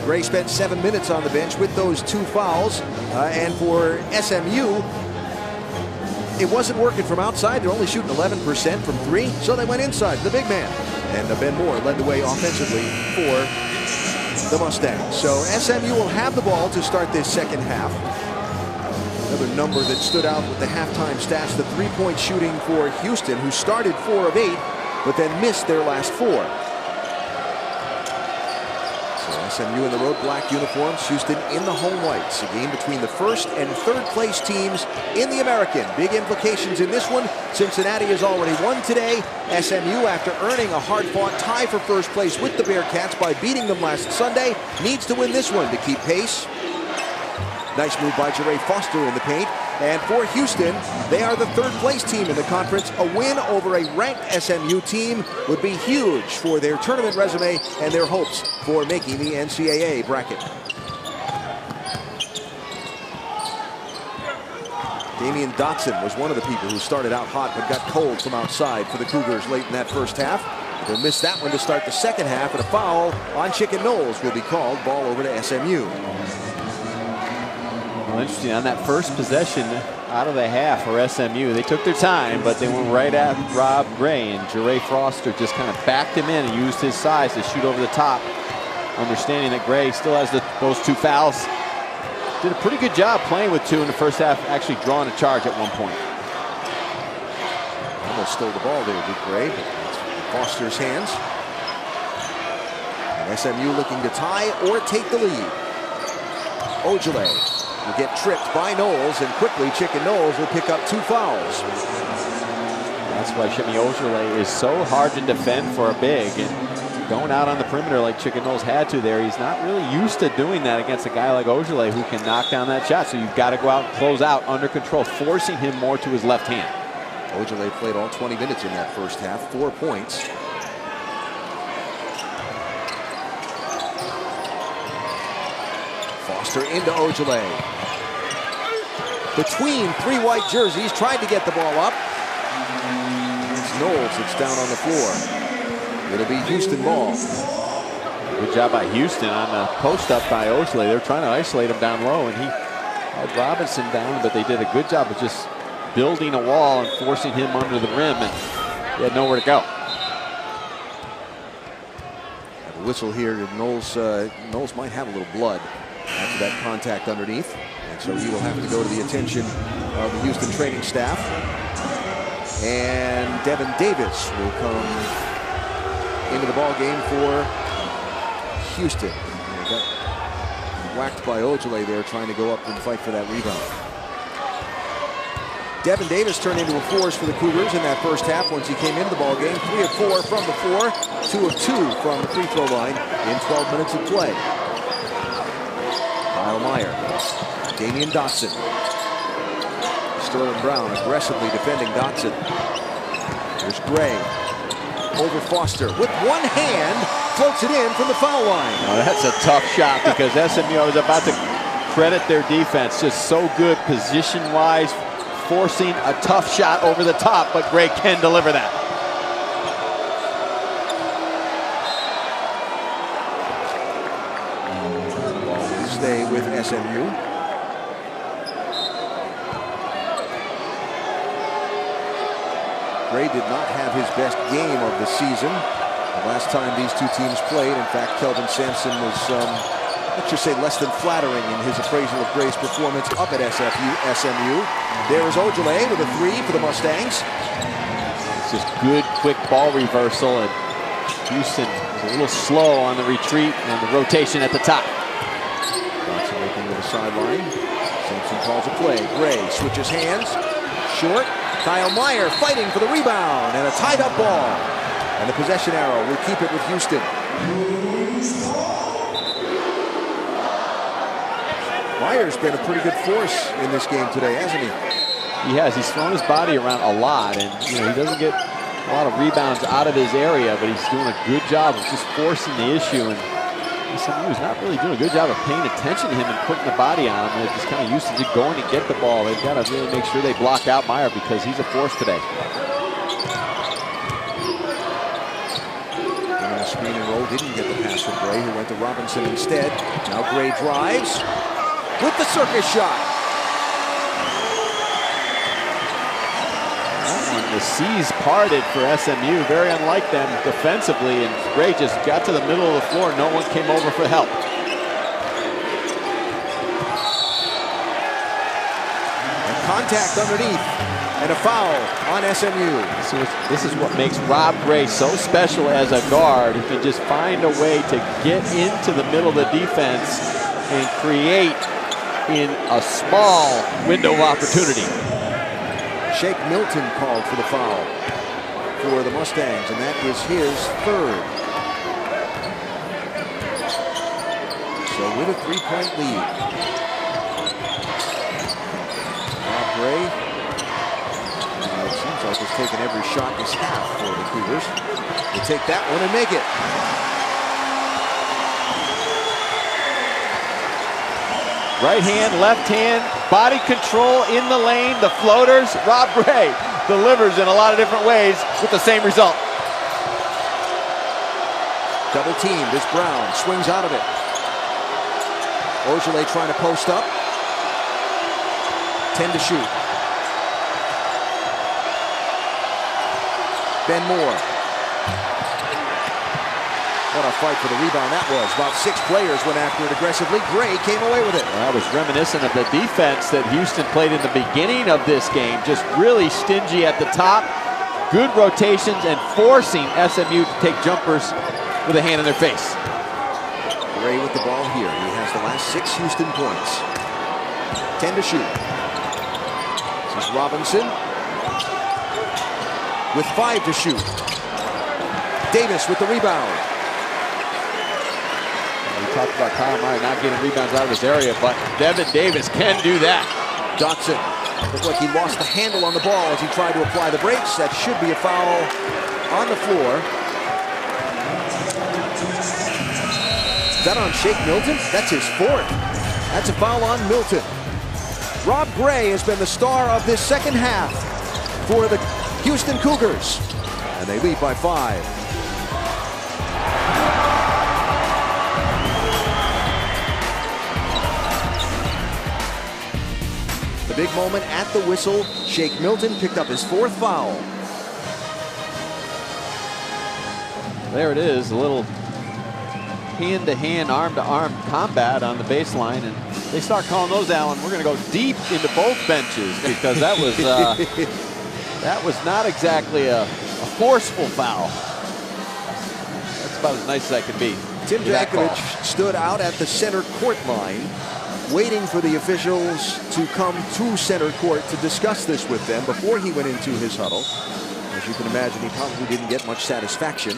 Gray spent 7 minutes on the bench with those 2 fouls. And for SMU, it wasn't working from outside. They're only shooting 11% from 3, so they went inside, the big man. And Ben Moore led the way offensively for the Mustangs. So SMU will have the ball to start this second half. Another number that stood out with the halftime stats, the three-point shooting for Houston, who started 4 of 8, but then missed their last 4. SMU in the road black uniforms, Houston in the home whites. A game between the first and third place teams in the American. Big implications in this one. Cincinnati has already won today. SMU, after earning a hard-fought tie for first place with the Bearcats by beating them last Sunday, needs to win this one to keep pace. Nice move by Jere Foster in the paint. And for Houston, they are the third place team in the conference. A win over a ranked SMU team would be huge for their tournament resume and their hopes for making the NCAA bracket. Damian Dotson was one of the people who started out hot but got cold from outside for the Cougars late in that first half. They'll miss that one to start the second half, and a foul on Chicken Knowles will be called. Ball over to SMU. Well, interesting, on that first possession out of the half for SMU, they took their time, but they went right at Rob Gray, and Jere Foster just kind of backed him in and used his size to shoot over the top, understanding that Gray still has those 2 fouls. Did a pretty good job playing with 2 in the first half, actually drawing a charge at one point. Almost stole the ball there, did Gray, but it's Foster's hands. And SMU looking to tie or take the lead. Ojale will get tripped by Knowles, and quickly Chicken Knowles will pick up 2 fouls. That's why Shemi Ojale is so hard to defend for a big, and going out on the perimeter like Chicken Knowles had to there, he's not really used to doing that against a guy like Ojale who can knock down that shot. So you've got to go out and close out under control, forcing him more to his left hand. Ojale played all 20 minutes in that first half, 4 points. Foster into Ojale. Between 3 white jerseys, tried to get the ball up. It's Knowles that's down on the floor. It'll be Houston ball. Good job by Houston on the post up by Ojale. They're trying to isolate him down low, and he had Robinson down, but they did a good job of just building a wall and forcing him under the rim, and he had nowhere to go. The whistle here, Knowles might have a little blood after that contact underneath, and so he will have to go to the attention of the Houston training staff. And Devin Davis will come into the ball game for Houston. He got whacked by Ojale there, trying to go up and fight for that rebound. Devin Davis turned into a force for the Cougars in that first half once he came into the ball game. 3 of 4 from the floor, 2 of 2 from the free throw line in 12 minutes of play. Kyle Meyer, Damian Dotson. Sterling Brown aggressively defending Dotson. Here's Gray over Foster with one hand, floats it in from the foul line. Oh, that's a tough shot, because SMU, I was about to credit their defense, just so good position-wise, forcing a tough shot over the top, but Gray can deliver that. Ball will stay with SMU. Gray did not have his best game of the season the last time these two teams played. In fact, Kelvin Sampson was, let's just say, less than flattering in his appraisal of Gray's performance up at SMU. There is Ojale with a 3 for the Mustangs. It's just good, quick ball reversal, and Houston was a little slow on the retreat and the rotation at the top. Johnson looking to the sideline. Sampson calls a play. Gray switches hands. Short. Kyle Meyer fighting for the rebound, and a tied-up ball. And the possession arrow will keep it with Houston. Meyer's been a pretty good force in this game today, hasn't he? He has. He's thrown his body around a lot, and he doesn't get a lot of rebounds out of his area, but he's doing a good job of just forcing the issue. And SMU is not really doing a good job of paying attention to him and putting the body on him. They're just kind of used to just going to get the ball. They've got to really make sure they block out Meyer, because he's a force today. And a screen and roll, didn't get the pass from Gray, who went to Robinson instead. Now Gray drives with the circus shot. That one the seas parted for SMU, very unlike them defensively, and Gray just got to the middle of the floor. No one came over for help. And contact underneath, and a foul on SMU. So this is what makes Rob Gray so special as a guard. He can just find a way to get into the middle of the defense and create in a small window of opportunity. Shake Milton called for the foul for the Mustangs, and that is his third. So with a three-point lead. Rob Gray, it seems like he's taken every shot this half for the Cougars. They take that one and make it. Right hand, left hand, body control in the lane, the floaters. Rob Gray delivers in a lot of different ways with the same result. Double teamed as Brown swings out of it. Ogilvy trying to post up. 10 to shoot. Ben Moore. What a fight for the rebound that was. About 6 players went after it aggressively. Gray came away with it. Well, that was reminiscent of the defense that Houston played in the beginning of this game. Just really stingy at the top. Good rotations and forcing SMU to take jumpers with a hand in their face. Gray with the ball here. He has the last 6 Houston points. 10 to shoot. This is Robinson with 5 to shoot. Davis with the rebound. We talked about Kyle Meyer not getting rebounds out of his area, but Devin Davis can do that. Dotson looked like he lost the handle on the ball as he tried to apply the brakes. That should be a foul on the floor. Is that on Shake Milton? That's his 4th. That's a foul on Milton. Rob Gray has been the star of this second half for the Houston Cougars. And they lead by 5. The big moment at the whistle. Shake Milton picked up his 4th foul. There it is, a little hand-to-hand, arm-to-arm combat on the baseline, and they start calling those, Allen. We're going to go deep into both benches because that was that was not exactly a forceful foul. That's about as nice as I can be. Tim Jankovic stood out at the center court line, waiting for the officials to come to center court to discuss this with them before he went into his huddle. As you can imagine, he probably didn't get much satisfaction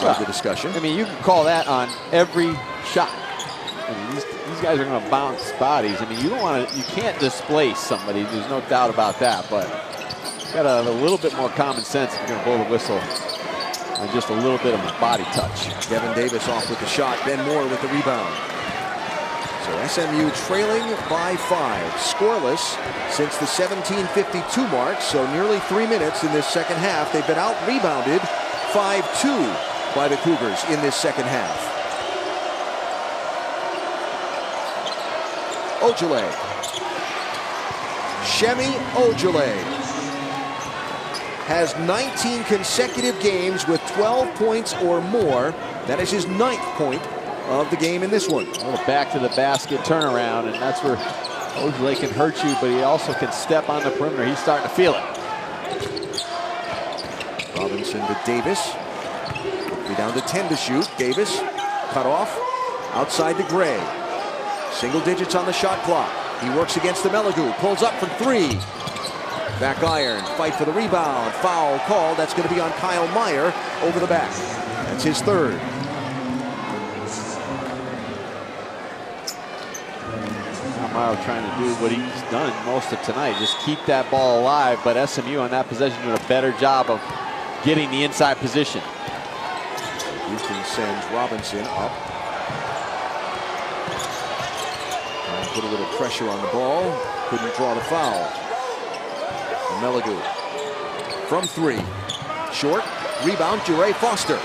out of the discussion. I mean, you can call that on every shot. I mean, these guys are going to bounce bodies. I mean, you don't want to, you can't displace somebody. There's no doubt about that. But you got to have a little bit more common sense if you're going to blow the whistle and just a little bit of a body touch. Devin Davis off with the shot. Ben Moore with the rebound. So SMU trailing by 5, scoreless since the 17:52 mark. So nearly 3 minutes in this second half. They've been out-rebounded 5-2 by the Cougars in this second half. Ogilvy. Shemi Ogilvy has 19 consecutive games with 12 points or more. That is his 9th point of the game in this one. A little back to the basket turnaround, and that's where Ogilvy can hurt you, but he also can step on the perimeter. He's starting to feel it. Robinson to Davis. Be down to 10 to shoot. Davis cut off outside to Gray. Single digits on the shot clock. He works against the Meligu. Pulls up from 3. Back iron. Fight for the rebound. Foul called. That's going to be on Kyle Meyer over the back. That's his 3rd. Meyer trying to do what he's done most of tonight. Just keep that ball alive. But SMU on that possession doing a better job of getting the inside position. Houston sends Robinson up. And put a little pressure on the ball. Couldn't draw the foul. And Meligu from 3. Short. Rebound, Jure Foster.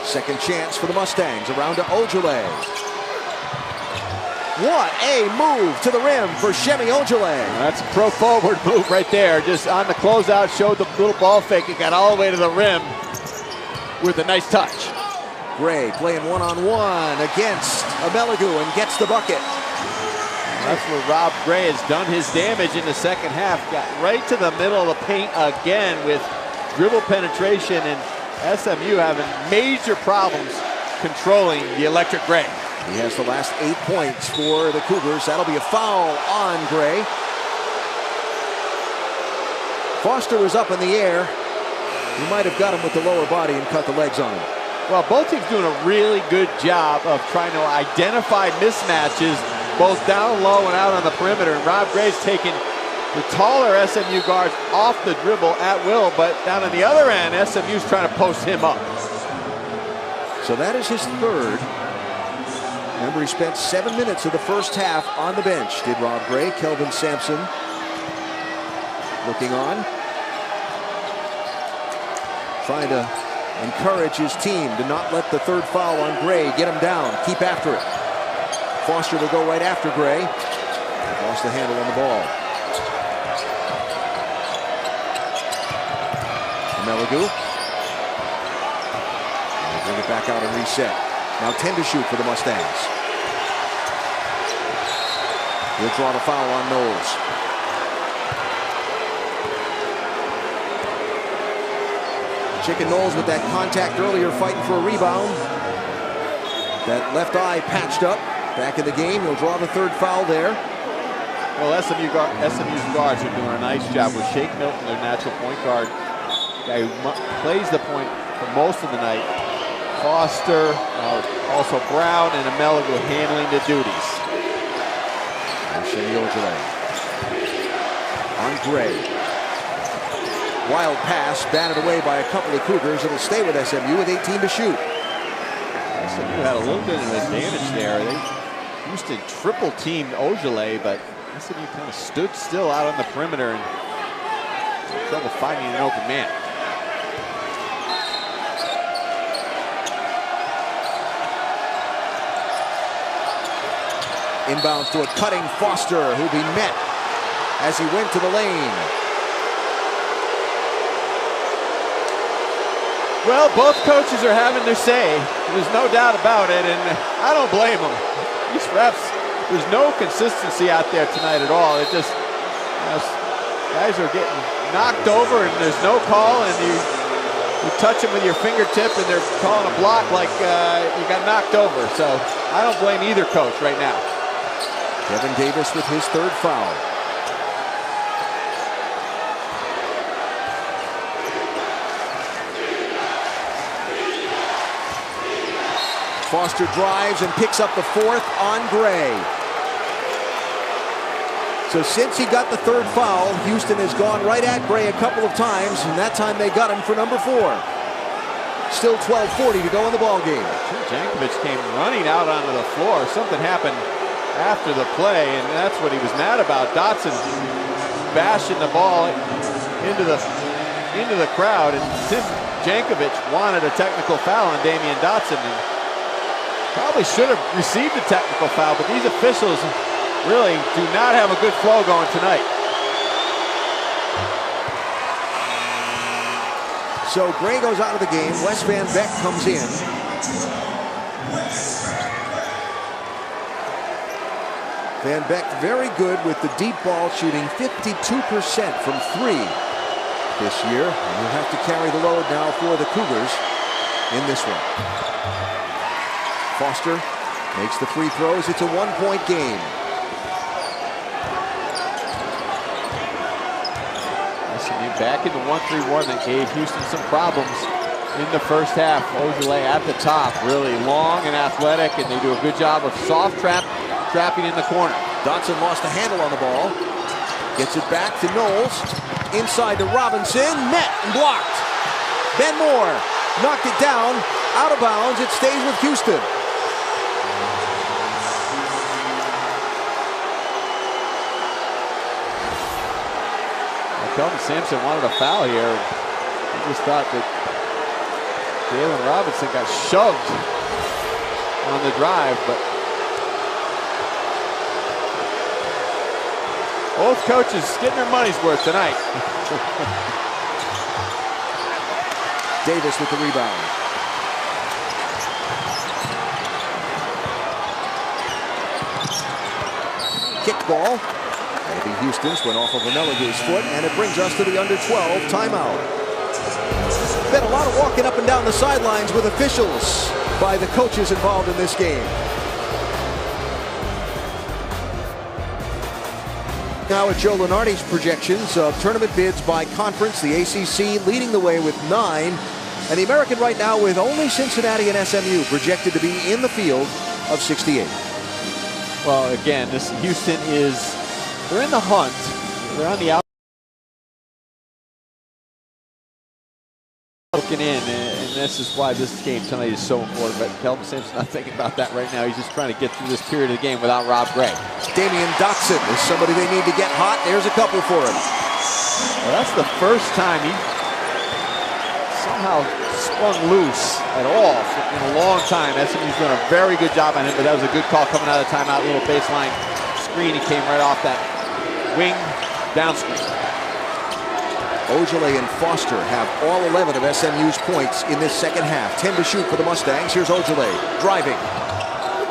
Second chance for the Mustangs. Around to Ogilvy. What a move to the rim for Shemi Ojale. That's a pro forward move right there. Just on the closeout, showed the little ball fake. It got all the way to the rim with a nice touch. Gray playing one-on-one against Ameligu and gets the bucket. That's where Rob Gray has done his damage in the second half. Got right to the middle of the paint again with dribble penetration, and SMU having major problems controlling the electric Gray. He has the last 8 points for the Cougars. That'll be a foul on Gray. Foster was up in the air. He might have got him with the lower body and cut the legs on him. Well, both teams doing a really good job of trying to identify mismatches both down low and out on the perimeter. And Rob Gray's taking the taller SMU guards off the dribble at will, but down on the other end, SMU's trying to post him up. So that is his third. Remember, he spent 7 minutes of the first half on the bench, did Rob Gray. Kelvin Sampson looking on, trying to encourage his team to not let the third foul on Gray get him down. Keep after it. Foster will go right after Gray. Lost the handle on the ball. Ameligu. Bring it back out and reset. Now 10 to shoot for the Mustangs. He'll draw the foul on Knowles. Chicken Knowles with that contact earlier, fighting for a rebound. That left eye patched up. Back in the game, he'll draw the third foul there. Well, SMU's guards are doing a nice job with Shake Milton, their natural point guard, guy who plays the point for most of the night. Foster, also Brown, and Ameligu handling the duties. Shemi Ojale on Gray. Wild pass, batted away by a couple of Cougars. It'll stay with SMU with 18 to shoot. SMU had a little bit of advantage there. Houston triple teamed Ojale, but SMU kind of stood still out on the perimeter and had trouble finding an open man. Inbounds to a cutting Foster, who'll be met as he went to the lane. Well, both coaches are having their say. There's no doubt about it, and I don't blame them. These refs, there's no consistency out there tonight at all. It just, guys are getting knocked over and there's no call, and you touch them with your fingertip and they're calling a block like you got knocked over. So I don't blame either coach right now. Kevin Davis with his third foul. Foster drives and picks up the fourth on Gray. So since he got the third foul, Houston has gone right at Gray a couple of times, and that time they got him for number 4. Still 12:40 to go in the ball game. Jankovic came running out onto the floor. Something happened after the play, and that's what he was mad about. Dotson bashing the ball into the crowd, and Tim Jankovic wanted a technical foul on Damian Dotson. And probably should have received a technical foul, but these officials really do not have a good flow going tonight. So Gray goes out of the game. Wes Van Beck comes in. Van Beck very good with the deep ball, shooting 52% from 3 this year. And he'll have to carry the load now for the Cougars in this one. Foster makes the free throws. It's a 1-point game. SMU back in the 1-3-1 that gave Houston some problems in the first half. Ojale at the top, really long and athletic, and they do a good job of soft trapping in the corner. Dotson lost the handle on the ball. Gets it back to Knowles. Inside to Robinson. Met and blocked. Ben Moore knocked it down. Out of bounds. It stays with Houston. Kelvin Sampson wanted a foul here. He just thought that Jalen Robinson got shoved on the drive, but Both coaches getting their money's worth tonight. Davis with the rebound. Kickball. That'll be Houston's, went off of Melagu's foot, and it brings us to the under 12 timeout. Been a lot of walking up and down the sidelines with officials by the coaches involved in this game. Now at Joe Lunardi's projections of tournament bids by conference, the ACC leading the way with 9, and the American right now with only Cincinnati and SMU projected to be in the field of 68. Well, again, this Houston they're in the hunt. They're on the out. Looking in, and this is why this game tonight is so important. But Kelvin Sampson's not thinking about that right now. He's just trying to get through this period of the game without Rob Gray. Damian Dotson is somebody they need to get hot. There's a couple for him. Well, that's the first time he somehow sprung loose at all in a long time. SMU's done a very good job on him, but that was a good call coming out of the timeout. A little baseline screen. He came right off that wing down screen. Ojale and Foster have all 11 of SMU's points in this second half. 10 to shoot for the Mustangs. Here's Ojale driving.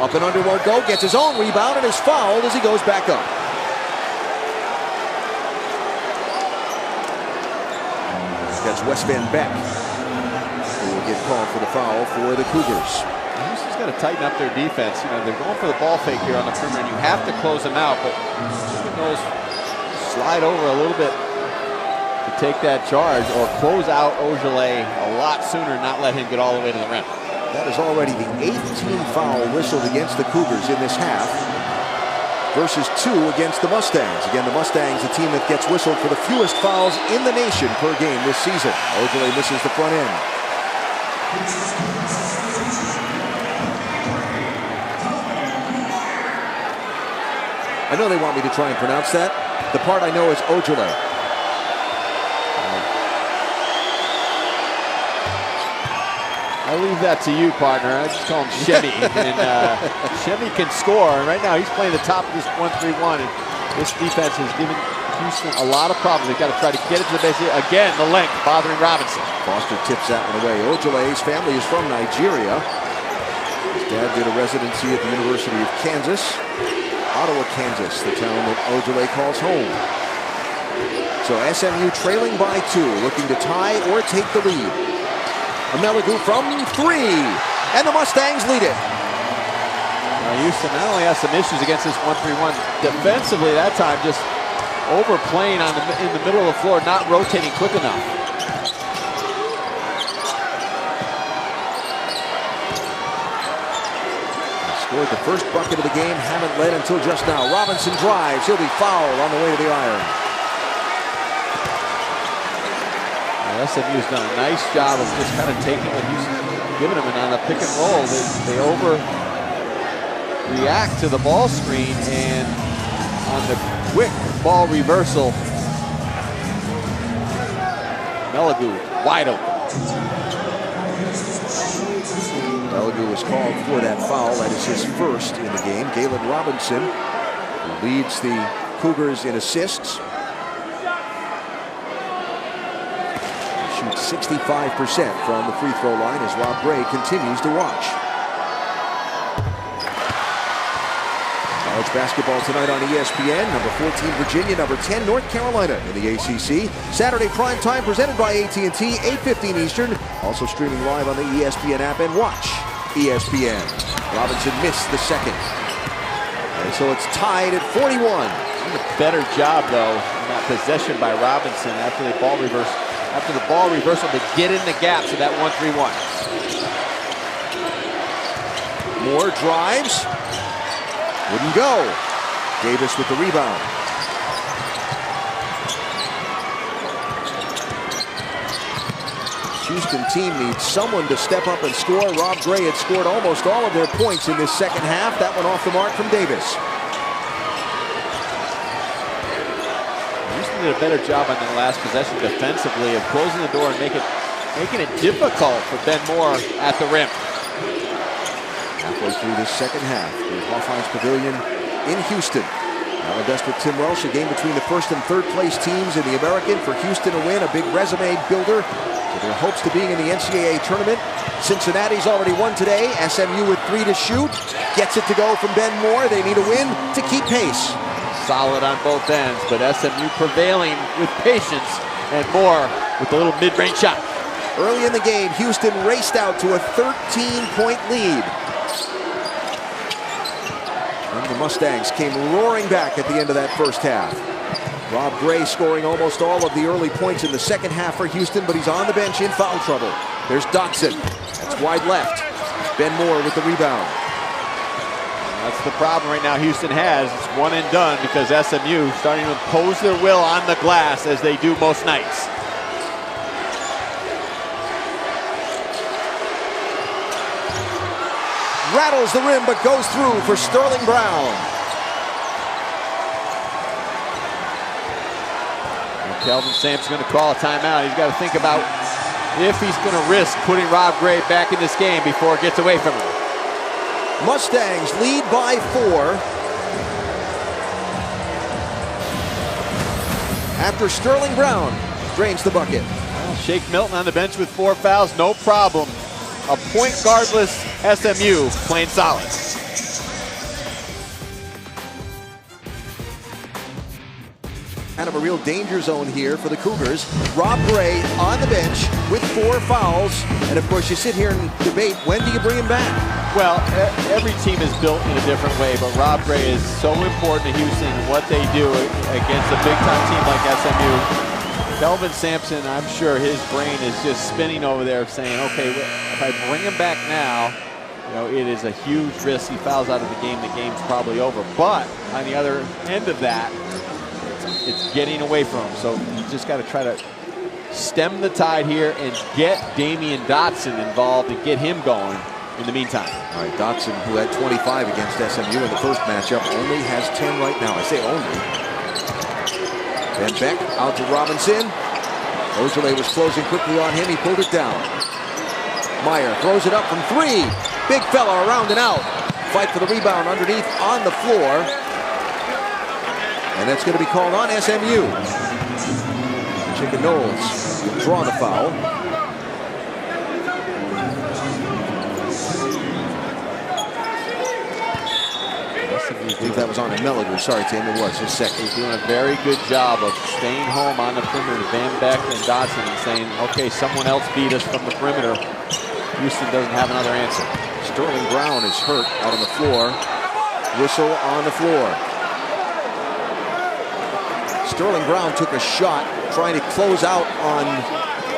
Up and under won't go. Gets his own rebound and is fouled as he goes back up. That's Wes Van Beck, who will get called for the foul for the Cougars. Houston's got to tighten up their defense. You know, they're going for the ball fake here on the perimeter, and you have to close them out, but those slide over a little bit to take that charge or close out Ojale a lot sooner, not let him get all the way to the rim. That is already the 8th team foul whistled against the Cougars in this half versus 2 against the Mustangs. Again, the Mustangs, the team that gets whistled for the fewest fouls in the nation per game this season. Ojale misses the front end. I know they want me to try and pronounce that. The part I know is Ojale. I leave that to you, partner. I just call him Chevy. And Chevy can score. And right now he's playing the top of this 1-3-1. And this defense has given Houston a lot of problems. They've got to try to get it to the base. Again, the length bothering Robinson. Foster tips that one away. Ojale's family is from Nigeria. His dad did a residency at the University of Kansas. Ottawa, Kansas, the town that Ojale calls home. So SMU trailing by 2, looking to tie or take the lead. Melagu from 3, and the Mustangs lead it. Houston not only has some issues against this 1-3-1, defensively that time just overplaying in the middle of the floor, not rotating quick enough. Scored the first bucket of the game, haven't led until just now. Robinson drives, he'll be fouled on the way to the iron. SMU's done a nice job of just kind of taking what Houston's giving them, and on the pick and roll, they overreact to the ball screen, and on the quick ball reversal, Melagu wide open. Melagu was called for that foul. That is his first in the game. Galen Robinson, who leads the Cougars in assists. 65% from the free throw line as Rob Gray continues to watch. College basketball tonight on ESPN. Number 14 Virginia, number 10 North Carolina in the ACC. Saturday prime time presented by AT&T, 8:15 Eastern. Also streaming live on the ESPN app, and watch ESPN. Robinson missed the second. And so it's tied at 41. A better job though in that possession by Robinson after the ball reversal to get in the gaps of that 1-3-1. More drives. Wouldn't go. Davis with the rebound. Houston team needs someone to step up and score. Rob Gray had scored almost all of their points in this second half. That one off the mark from Davis. Did a better job on the last possession defensively of closing the door and making it difficult for Ben Moore at the rim. Halfway through this second half, the Hofheinz Pavilion in Houston. Now invest with Tim Welsh, a game between the first and third place teams in the American. For Houston to win, a big resume builder to their hopes to being in the NCAA tournament. Cincinnati's already won today. SMU with 3 to shoot. Gets it to go from Ben Moore. They need a win to keep pace. Solid on both ends, but SMU prevailing with patience and Moore with a little mid-range shot. Early in the game, Houston raced out to a 13-point lead. And the Mustangs came roaring back at the end of that first half. Rob Gray scoring almost all of the early points in the second half for Houston, but he's on the bench in foul trouble. There's Dotson. That's wide left. Ben Moore with the rebound. That's the problem right now Houston has. It's one and done because SMU starting to impose their will on the glass as they do most nights. Rattles the rim but goes through for Sterling Brown. Kelvin Sampson's going to call a timeout. He's got to think about if he's going to risk putting Rob Gray back in this game before it gets away from him. Mustangs lead by 4. After Sterling Brown drains the bucket. Well, Shake Milton on the bench with 4 fouls, no problem. A point guardless SMU playing solid. Kind of a real danger zone here for the Cougars. Rob Gray on the bench with 4 fouls. And of course you sit here and debate, when do you bring him back? Well, every team is built in a different way, but Rob Gray is so important to Houston and what they do against a big-time team like SMU. Kelvin Sampson, I'm sure his brain is just spinning over there saying, okay, if I bring him back now, you know, it is a huge risk. He fouls out of the game's probably over. But on the other end of that, it's getting away from him. So you just got to try to stem the tide here and get Damian Dotson involved and get him going in the meantime. All right, Dotson, who had 25 against SMU in the first matchup, only has 10 right now. I say only. Van Beck out to Robinson. Ojale was closing quickly on him. He pulled it down. Meyer throws it up from 3. Big fella around and out. Fight for the rebound underneath on the floor. And that's going to be called on SMU. Chicken Knowles will draw the foul. I believe that was on Melliger. Sorry, Tim, it was his second. He's doing a very good job of staying home on the perimeter. Van Beck and Dotson and saying, okay, someone else beat us from the perimeter. Houston doesn't have another answer. Sterling Brown is hurt out on the floor. Whistle on the floor. Sterling Brown took a shot trying to close out on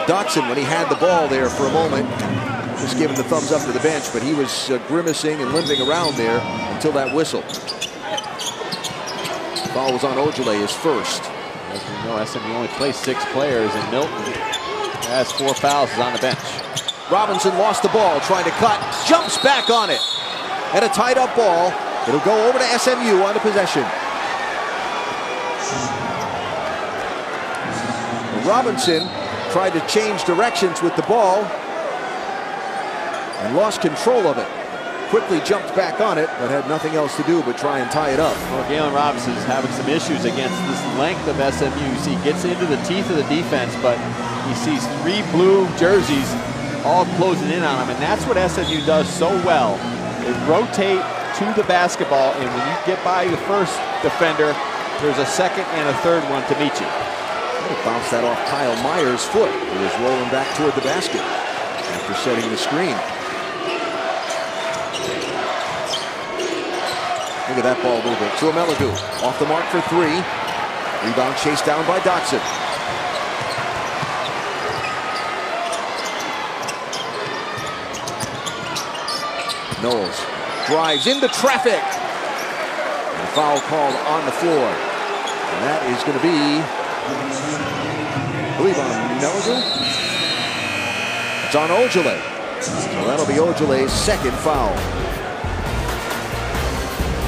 Dotson when he had the ball there for a moment. Just giving the thumbs up to the bench, but he was grimacing and limping around there until that whistle. Foul was on Ojale, his first. As we know, SMU only plays 6 players, and Milton has 4 fouls, is on the bench. Robinson lost the ball, trying to cut, jumps back on it. And a tied up ball. It'll go over to SMU on the possession. Robinson tried to change directions with the ball and lost control of it. Quickly jumped back on it, but had nothing else to do but try and tie it up. Well, Galen Robinson is having some issues against this length of SMU. You see, he gets into the teeth of the defense, but he sees 3 blue jerseys all closing in on him, and that's what SMU does so well. They rotate to the basketball, and when you get by the first defender, there's a second and a third one to meet you. Bounced that off Kyle Meyer's foot. He was rolling back toward the basket after setting the screen. Look at that ball movement. Tuamelidu off the mark for 3. Rebound chased down by Dotson. Knowles drives into traffic. And a foul called on the floor. And that is going to be, I believe, on Melliger. It's on Ojale. So that'll be Ojale's second foul.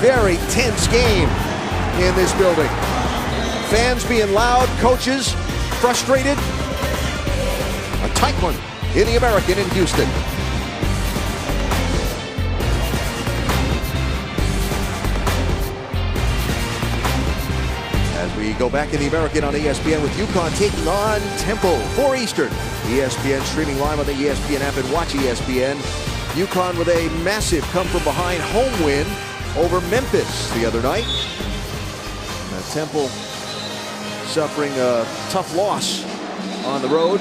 Very tense game in this building. Fans being loud, coaches frustrated. A tight one in the American in Houston. We go back in the American on ESPN with UConn taking on Temple, 4 Eastern. ESPN streaming live on the ESPN app and watch ESPN. UConn with a massive come-from-behind home win over Memphis the other night. Temple suffering a tough loss on the road.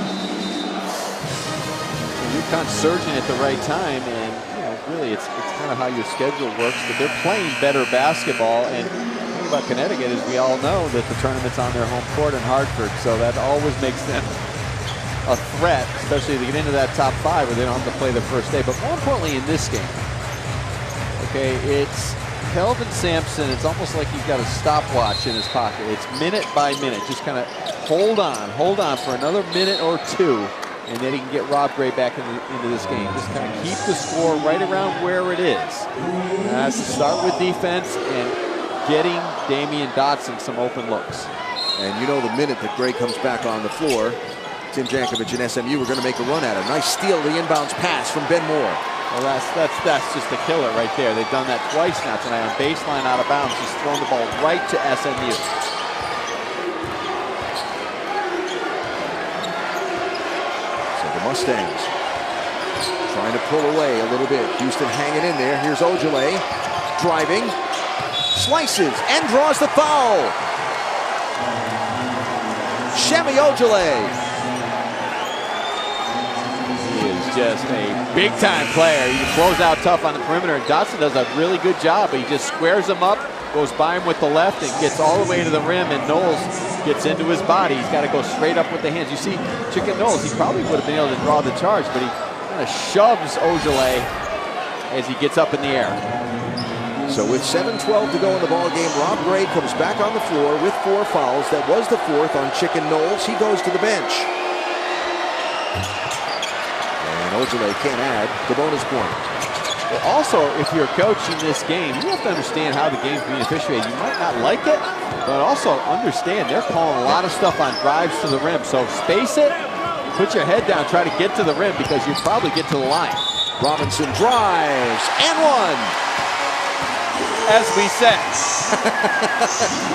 UConn surging at the right time, and really it's kind of how your schedule works. But they're playing better basketball, and the thing about Connecticut is we all know that the tournament's on their home court in Hartford, so that always makes them a threat, especially to get into that top 5 where they don't have to play the first day. But more importantly in this game, okay, it's Kelvin Sampson. It's almost like he's got a stopwatch in his pocket. It's minute by minute, just kind of hold on for another minute or two, and then he can get Rob Gray back into this game. Just kind of keep the score right around where it is. Has to start with defense and getting Damian Dotson some open looks. And you know the minute that Gray comes back on the floor, Tim Jankovic and SMU are going to make a run at him. Nice steal of the inbounds pass from Ben Moore. Well, that's just a killer right there. They've done that twice now tonight on baseline out of bounds. Just thrown the ball right to SMU. So the Mustangs trying to pull away a little bit. Houston hanging in there. Here's Ojale driving, slices, and draws the foul. Shemi Ojale. Just a big-time player. He throws out tough on the perimeter. Dotson does a really good job, but he just squares him up, goes by him with the left, and gets all the way to the rim, and Knowles gets into his body. He's got to go straight up with the hands. You see, Chicken Knowles, he probably would have been able to draw the charge, but he kind of shoves Ojale as he gets up in the air. So with 7:12 to go in the ball game, Rob Gray comes back on the floor with 4 fouls. That was the 4th on Chicken Knowles. He goes to the bench. Ojale can't add the bonus point. Well, also, if you're coaching this game, you have to understand how the game's being officiated. You might not like it, but also understand they're calling a lot of stuff on drives to the rim. So space it, put your head down, try to get to the rim because you probably get to the line. Robinson drives and one. As we said.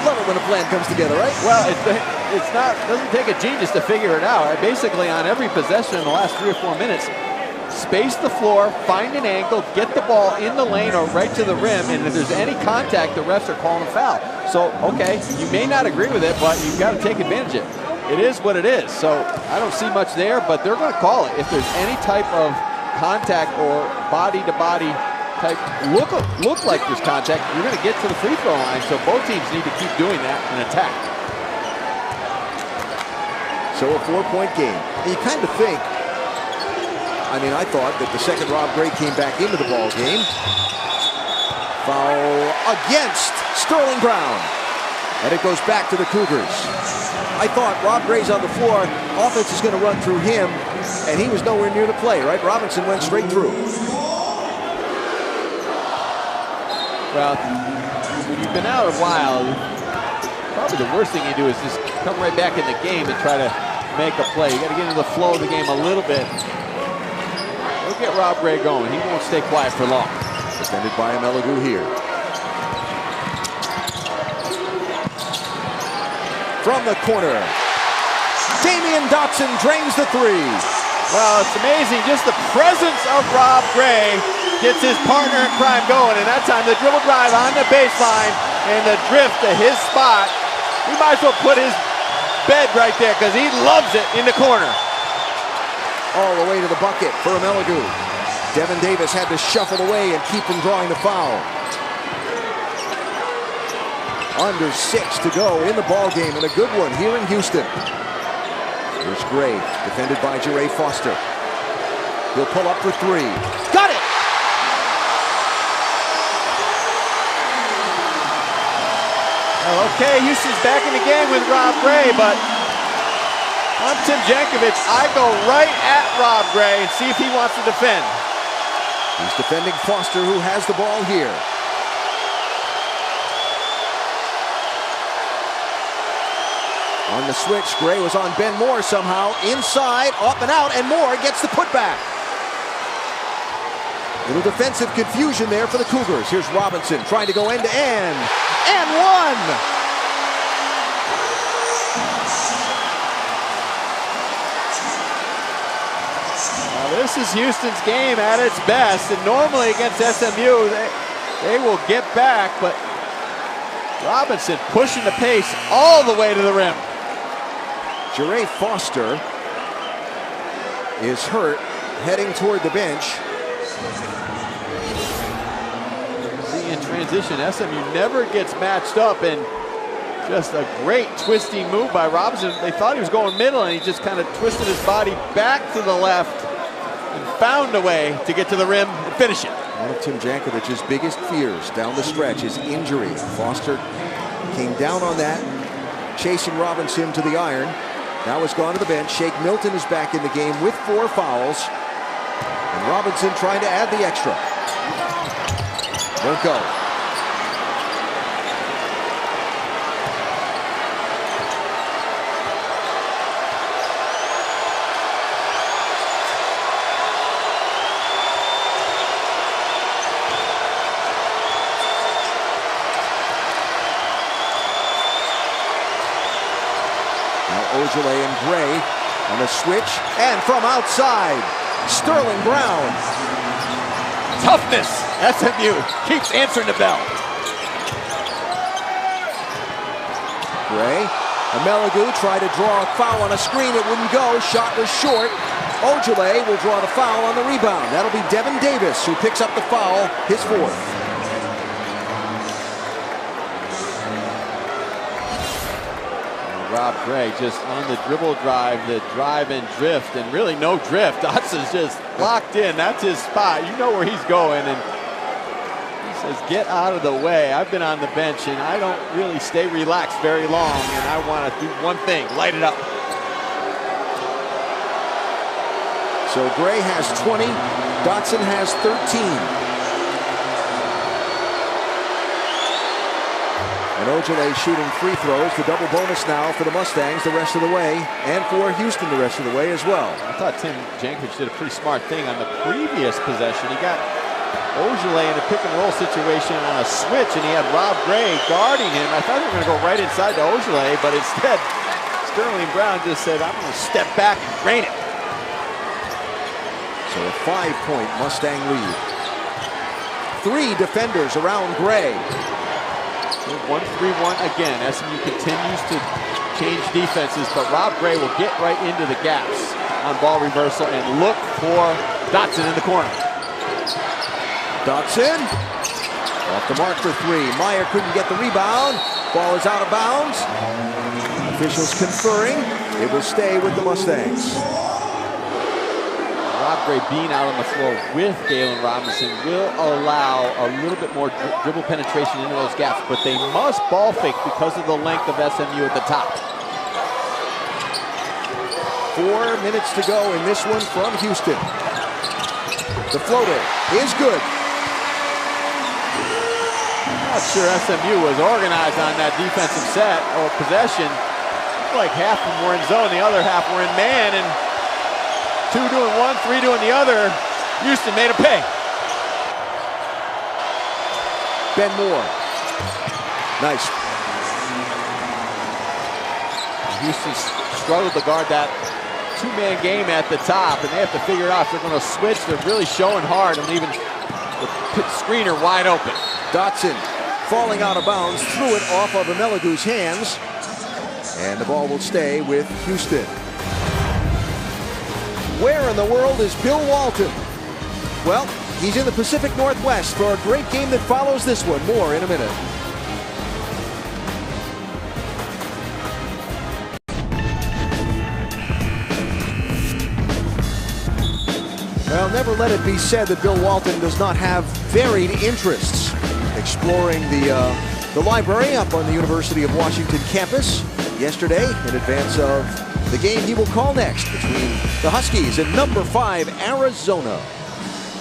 Love it when a plan comes together, right? Well, doesn't take a genius to figure it out. Basically, on every possession in the last 3 or 4 minutes, space the floor, find an angle, get the ball in the lane or right to the rim, and if there's any contact, the refs are calling a foul. So, okay, you may not agree with it, but you've got to take advantage of it. It is what it is. So, I don't see much there, but they're going to call it. If there's any type of contact or body-to-body type look like there's contact, you're going to get to the free throw line. So, both teams need to keep doing that and attack. So, a 4-point game. And you kind of think, I thought that the second Rob Gray came back into the ball game. Foul against Sterling Brown. And it goes back to the Cougars. I thought Rob Gray's on the floor. Offense is going to run through him. And he was nowhere near the play, right? Robinson went straight through. Well, when you've been out a while, probably the worst thing you do is just come right back in the game and try to make a play. You got to get into the flow of the game a little bit. Get Rob Gray going. He won't stay quiet for long. Defended by Amelagu here. From the corner, Damian Dotson drains the 3. Well, it's amazing. Just the presence of Rob Gray gets his partner in crime going. And that time, the dribble drive on the baseline and the drift to his spot. He might as well put his bed right there because he loves it in the corner. All the way to the bucket for Amelagu. Devin Davis had to shuffle away and keep from drawing the foul. Under 6 to go in the ball game, and a good one here in Houston. Here's Gray, defended by Jere Foster. He'll pull up for 3. Got it! Well, okay, Houston's back in the game with Rob Gray, but I'm Tim Jankovic. I go right at Rob Gray and see if he wants to defend. He's defending Foster, who has the ball here. On the switch, Gray was on Ben Moore somehow. Inside, up and out, and Moore gets the putback. Little defensive confusion there for the Cougars. Here's Robinson trying to go end-to-end. And one! This is Houston's game at its best, and normally against SMU, they will get back, but Robinson pushing the pace all the way to the rim. Jere Foster is hurt, heading toward the bench. See, in transition, SMU never gets matched up, and just a great twisting move by Robinson. They thought he was going middle, and he just kind of twisted his body back to the left and found a way to get to the rim and finish it. One of Tim Jankovic's biggest fears down the stretch is injury. Foster came down on that, chasing Robinson to the iron. Now has gone to the bench. Shake Milton is back in the game with 4 fouls. And Robinson trying to add the extra. Won't go. Ojale and Gray on a switch, and from outside, Sterling Brown. Toughness. SMU keeps answering the bell. Gray, Amelagu tried to draw a foul on a screen. It wouldn't go. Shot was short. Ojale will draw the foul on the rebound. That'll be Devin Davis, who picks up the foul, his 4th. Rob Gray just on the dribble drive, the drive and drift, and really no drift. Dotson's just locked in. That's his spot. You know where he's going, and he says, get out of the way. I've been on the bench, and I don't really stay relaxed very long, and I want to do one thing, light it up. So Gray has 20, Dotson has 13. And Ojale shooting free throws. The double bonus now for the Mustangs the rest of the way, and for Houston the rest of the way as well. I thought Tim Jankovic did a pretty smart thing on the previous possession. He got Ojale in a pick and roll situation on a switch, and he had Rob Gray guarding him. I thought they were going to go right inside to Ojale, but instead Sterling Brown just said, I'm going to step back and drain it. So a 5-point Mustang lead. 3 defenders around Gray. 1-3-1 again. SMU continues to change defenses, but Rob Gray will get right into the gaps on ball reversal and look for Dotson in the corner. Dotson off the mark for 3. Meyer couldn't get the rebound. Ball is out of bounds. Officials conferring. It will stay with the Mustangs. Rob Gray being out on the floor with Galen Robinson will allow a little bit more dribble penetration into those gaps, but they must ball fake because of the length of SMU at the top. 4 minutes to go in this one from Houston. The floater is good. Not sure SMU was organized on that defensive set or possession. Like half of them were in zone, the other half were in man, and 2 doing one, 3 doing the other. Houston made a pay. Ben Moore. Nice. Houston struggled to guard that 2-man game at the top, and they have to figure it out if they're going to switch. They're really showing hard and leaving the screener wide open. Dotson falling out of bounds, threw it off of Amelagu's hands, and the ball will stay with Houston. Where in the world is Bill Walton? Well, he's in the Pacific Northwest for a great game that follows this one. More in a minute. Well, never let it be said that Bill Walton does not have varied interests. Exploring the library up on the University of Washington campus yesterday in advance of the game he will call next between the Huskies and number 5 Arizona.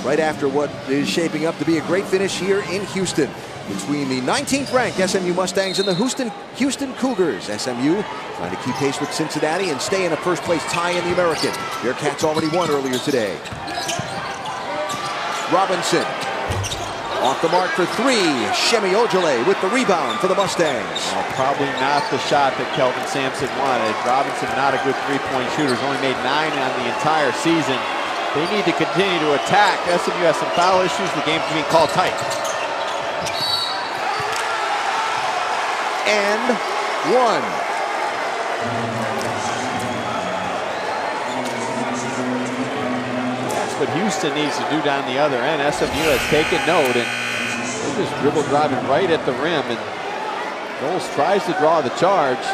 Right after what is shaping up to be a great finish here in Houston between the 19th ranked SMU Mustangs and the Houston Cougars. SMU trying to keep pace with Cincinnati and stay in a first place tie in the American. Bearcats already won earlier today. Robinson off the mark for 3. Shemi Ojale with the rebound for the Mustangs. Well, probably not the shot that Kelvin Sampson wanted. Robinson not a good 3-point shooter. He's only made 9 on the entire season. They need to continue to attack. SMU has some foul issues. The game's being called tight. And one. That's what Houston needs to do down the other end. SMU has taken note, and they just dribble driving right at the rim. And Knowles tries to draw the charge.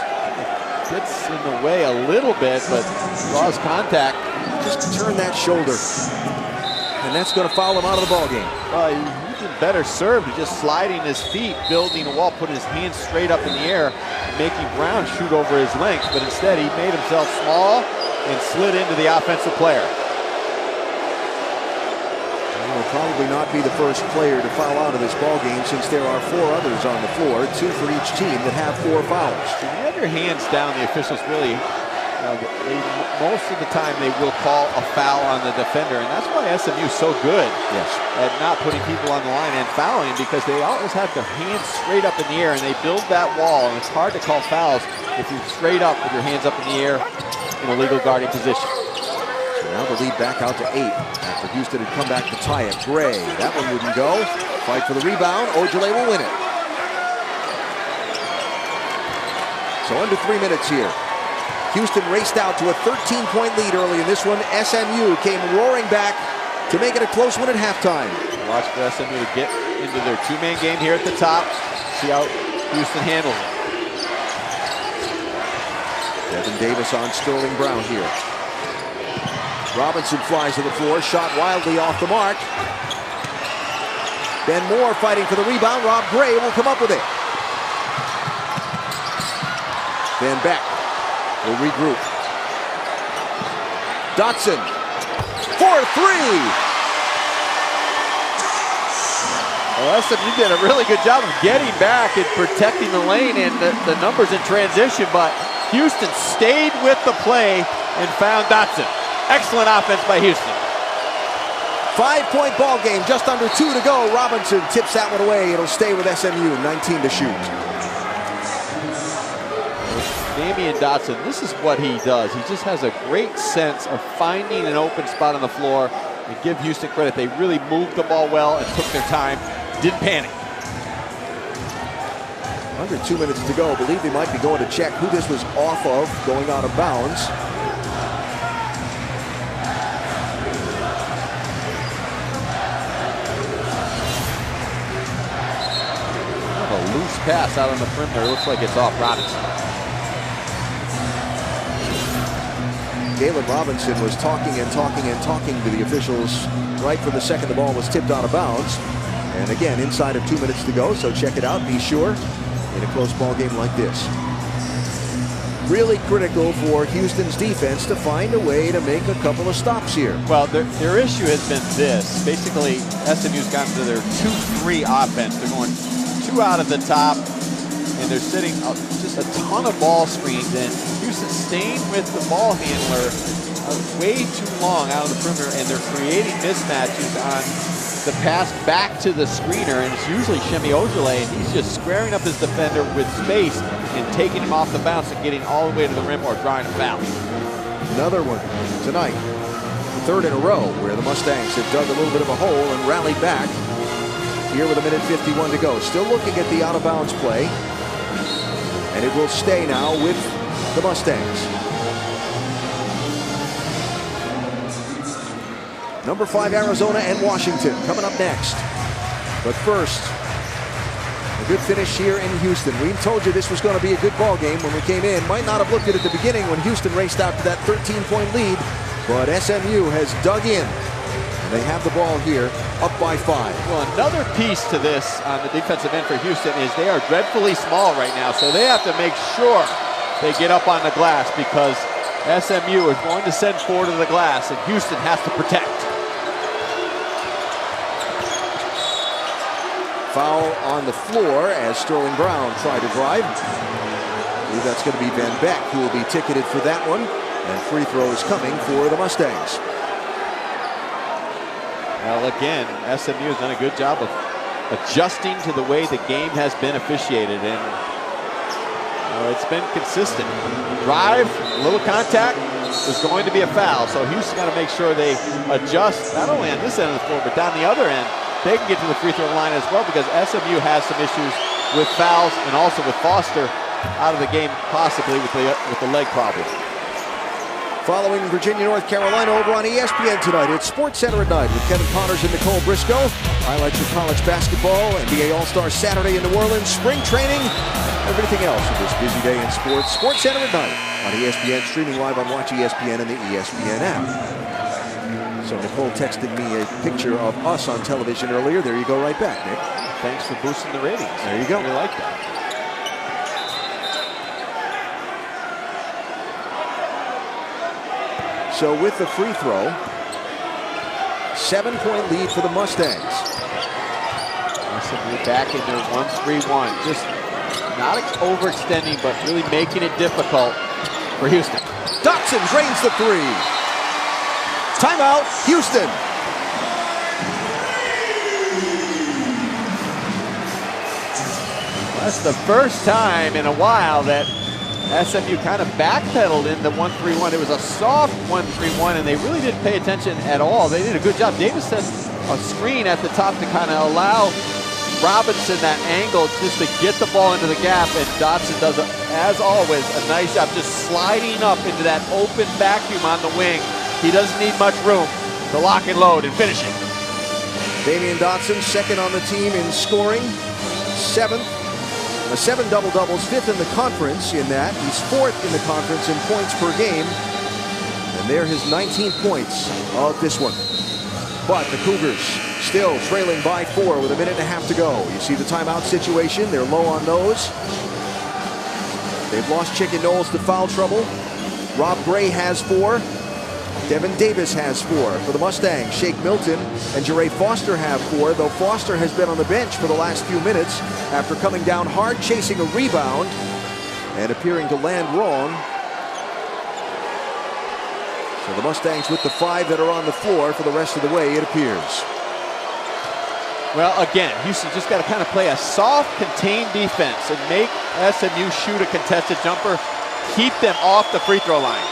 Gets in the way a little bit, but draws contact. Just turn that shoulder. And that's going to foul him out of the ball game. Well, he did better serve, just sliding his feet, building a wall, putting his hands straight up in the air, making Brown shoot over his length. But instead, he made himself small and slid into the offensive player. He will probably not be the first player to foul out of this ball game, since there are 4 others on the floor, 2 for each team that have 4 fouls. When you have your hands down, the officials really, most of the time they will call a foul on the defender, and that's why SMU is so good at not putting people on the line and fouling, because they always have their hands straight up in the air, and they build that wall, and it's hard to call fouls if you're straight up with your hands up in the air in a legal guarding position. So now the lead back out to 8 after Houston had come back to tie it. Gray, that one wouldn't go. Fight for the rebound. Ojale will win it. So under 3 minutes here. Houston raced out to a 13-point lead early in this one. SMU came roaring back to make it a close one at halftime. Watch for SMU to get into their 2-man game here at the top. See how Houston handles it. Devin Davis on Sterling Brown here. Robinson flies to the floor, shot wildly off the mark. Ben Moore fighting for the rebound. Rob Gray will come up with it. Van Beck will regroup. Dotson for 3. Well, SMU did a really good job of getting back and protecting the lane and the numbers in transition, but Houston stayed with the play and found Dotson. Excellent offense by Houston. 5-point ball game, just under 2 to go. Robinson tips that one away. It'll stay with SMU, 19 to shoot. Damian Dotson, this is what he does. He just has a great sense of finding an open spot on the floor, and give Houston credit. They really moved the ball well and took their time, didn't panic. Under 2 minutes to go. I believe they might be going to check who this was off of, going out of bounds. A loose pass out on the perimeter. It looks like it's off Robinson. Galen Robinson was talking to the officials right from the second the ball was tipped out of bounds. And again, inside of 2 minutes to go, so check it out, be sure, in a close ball game like this. Really critical for Houston's defense to find a way to make a couple of stops here. Well, their issue has been this. Basically, SMU's gotten to their 2-3 offense. They're going 2 out of the top, and they're sitting just a ton of ball screens, and Houston staying with the ball handler way too long out of the perimeter, and they're creating mismatches on the pass back to the screener, and it's usually Shemi Ojale, and he's just squaring up his defender with space and taking him off the bounce and getting all the way to the rim or drawing a foul. Another one tonight, the 3rd in a row, where the Mustangs have dug a little bit of a hole and rallied back. Here with 1:51 to go. Still looking at the out-of-bounds play. And it will stay now with the Mustangs. Number 5, Arizona and Washington coming up next. But first, a good finish here in Houston. We told you this was going to be a good ball game when we came in. Might not have looked at it at the beginning when Houston raced out to that 13-point lead, but SMU has dug in. And they have the ball here, up by 5. Well, another piece to this on the defensive end for Houston is they are dreadfully small right now, so they have to make sure they get up on the glass, because SMU is going to send 4 to the glass, and Houston has to protect. Foul on the floor as Sterling Brown tried to drive. I believe that's going to be Van Beck who will be ticketed for that one. And free throws coming for the Mustangs. Well, again, SMU has done a good job of adjusting to the way the game has been officiated. And It's been consistent. Drive, a little contact, is going to be a foul. So Houston got to make sure they adjust, not only on this end of the floor, but down the other end. They can get to the free throw line as well, because SMU has some issues with fouls and also with Foster out of the game, possibly with the leg problem. Following Virginia, North Carolina over on ESPN tonight. It's SportsCenter at night with Kevin Connors and Nicole Briscoe. Highlights of college basketball, NBA All-Star Saturday in New Orleans, spring training, everything else of this busy day in sports. SportsCenter at night on ESPN, streaming live on Watch ESPN and the ESPN app. So Nicole texted me a picture of us on television earlier. There you go, right back, Nick. Thanks for boosting the ratings. There you go. We like that. So with the free throw, 7-point lead for the Mustangs. SMU back in their 1-3-1. Just not overextending, but really making it difficult for Houston. Dotson drains the three. Timeout, Houston. That's the first time in a while that SMU kind of backpedaled in the 1-3-1. It was a soft 1-3-1, and they really didn't pay attention at all. They did a good job. Davis set a screen at the top to kind of allow Robinson that angle just to get the ball into the gap, and Dotson does, as always, a nice job just sliding up into that open vacuum on the wing. He doesn't need much room to lock and load and finish it. Damian Dotson, second on the team in scoring, seventh. 7 double-doubles, fifth in the conference in that. He's fourth in the conference in points per game. And there his 19 points of this one. But the Cougars still trailing by 4 with a minute and a half to go. You see the timeout situation. They're low on those. They've lost Chicken Knowles to foul trouble. Rob Gray has 4. Devin Davis has 4 for the Mustangs. Shake Milton and Jeray Foster have 4, though Foster has been on the bench for the last few minutes after coming down hard, chasing a rebound, and appearing to land wrong. So the Mustangs with the 5 that are on the floor for the rest of the way, it appears. Well, again, Houston just got to kind of play a soft, contained defense and make SMU shoot a contested jumper, keep them off the free throw line.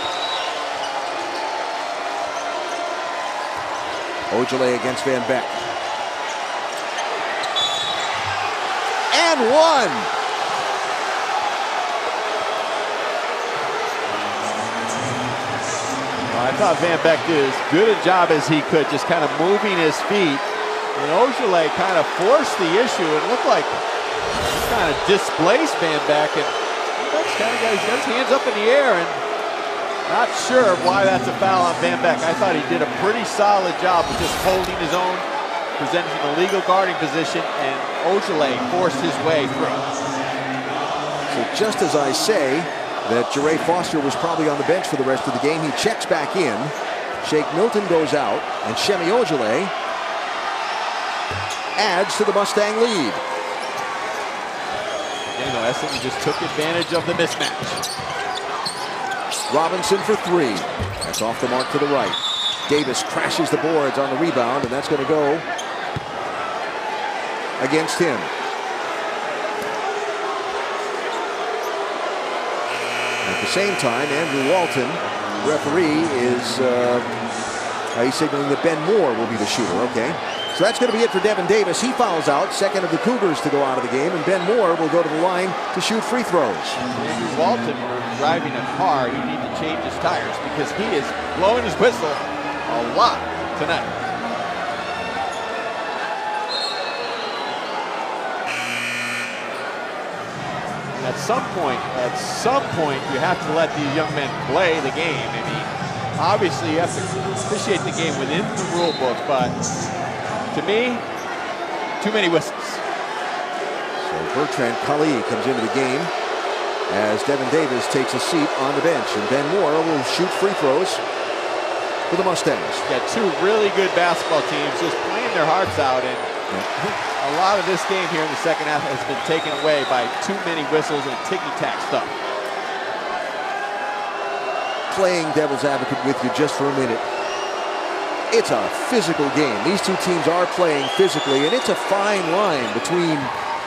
Ojale against Van Beck. And one! Well, I thought Van Beck did as good a job as he could, just kind of moving his feet. And Ojale kind of forced the issue. It looked like he kind of displaced Van Beck. And Beck's kind of got his hands up in the air, and not sure why that's a foul on Van Beck. I thought he did a pretty solid job of just holding his own, presenting a legal guarding position, and Ojale forced his way through. So just as I say that Jeray Foster was probably on the bench for the rest of the game, he checks back in. Shake Milton goes out, and Shemi Ojale adds to the Mustang lead. You know, SMU just took advantage of the mismatch. Robinson for 3. That's off the mark to the right. Davis crashes the boards on the rebound, and that's going to go against him. At the same time, Andrew Walton, referee, is he's signaling that Ben Moore will be the shooter. Okay. So that's going to be it for Devin Davis. He fouls out, second of the Cougars to go out of the game, and Ben Moore will go to the line to shoot free throws. Andrew Walton, driving a car, you need to change his tires because he is blowing his whistle a lot tonight. At some point, you have to let these young men play the game. I mean, obviously you have to officiate the game within the rule book, but to me, too many whistles. So Bertrand Kali comes into the game as Devin Davis takes a seat on the bench, and Ben Moore will shoot free throws for the Mustangs. Got 2 really good basketball teams just playing their hearts out, and a lot of this game here in the second half has been taken away by too many whistles and ticky-tack stuff. Playing devil's advocate with you just for a minute. It's a physical game. These two teams are playing physically, and it's a fine line between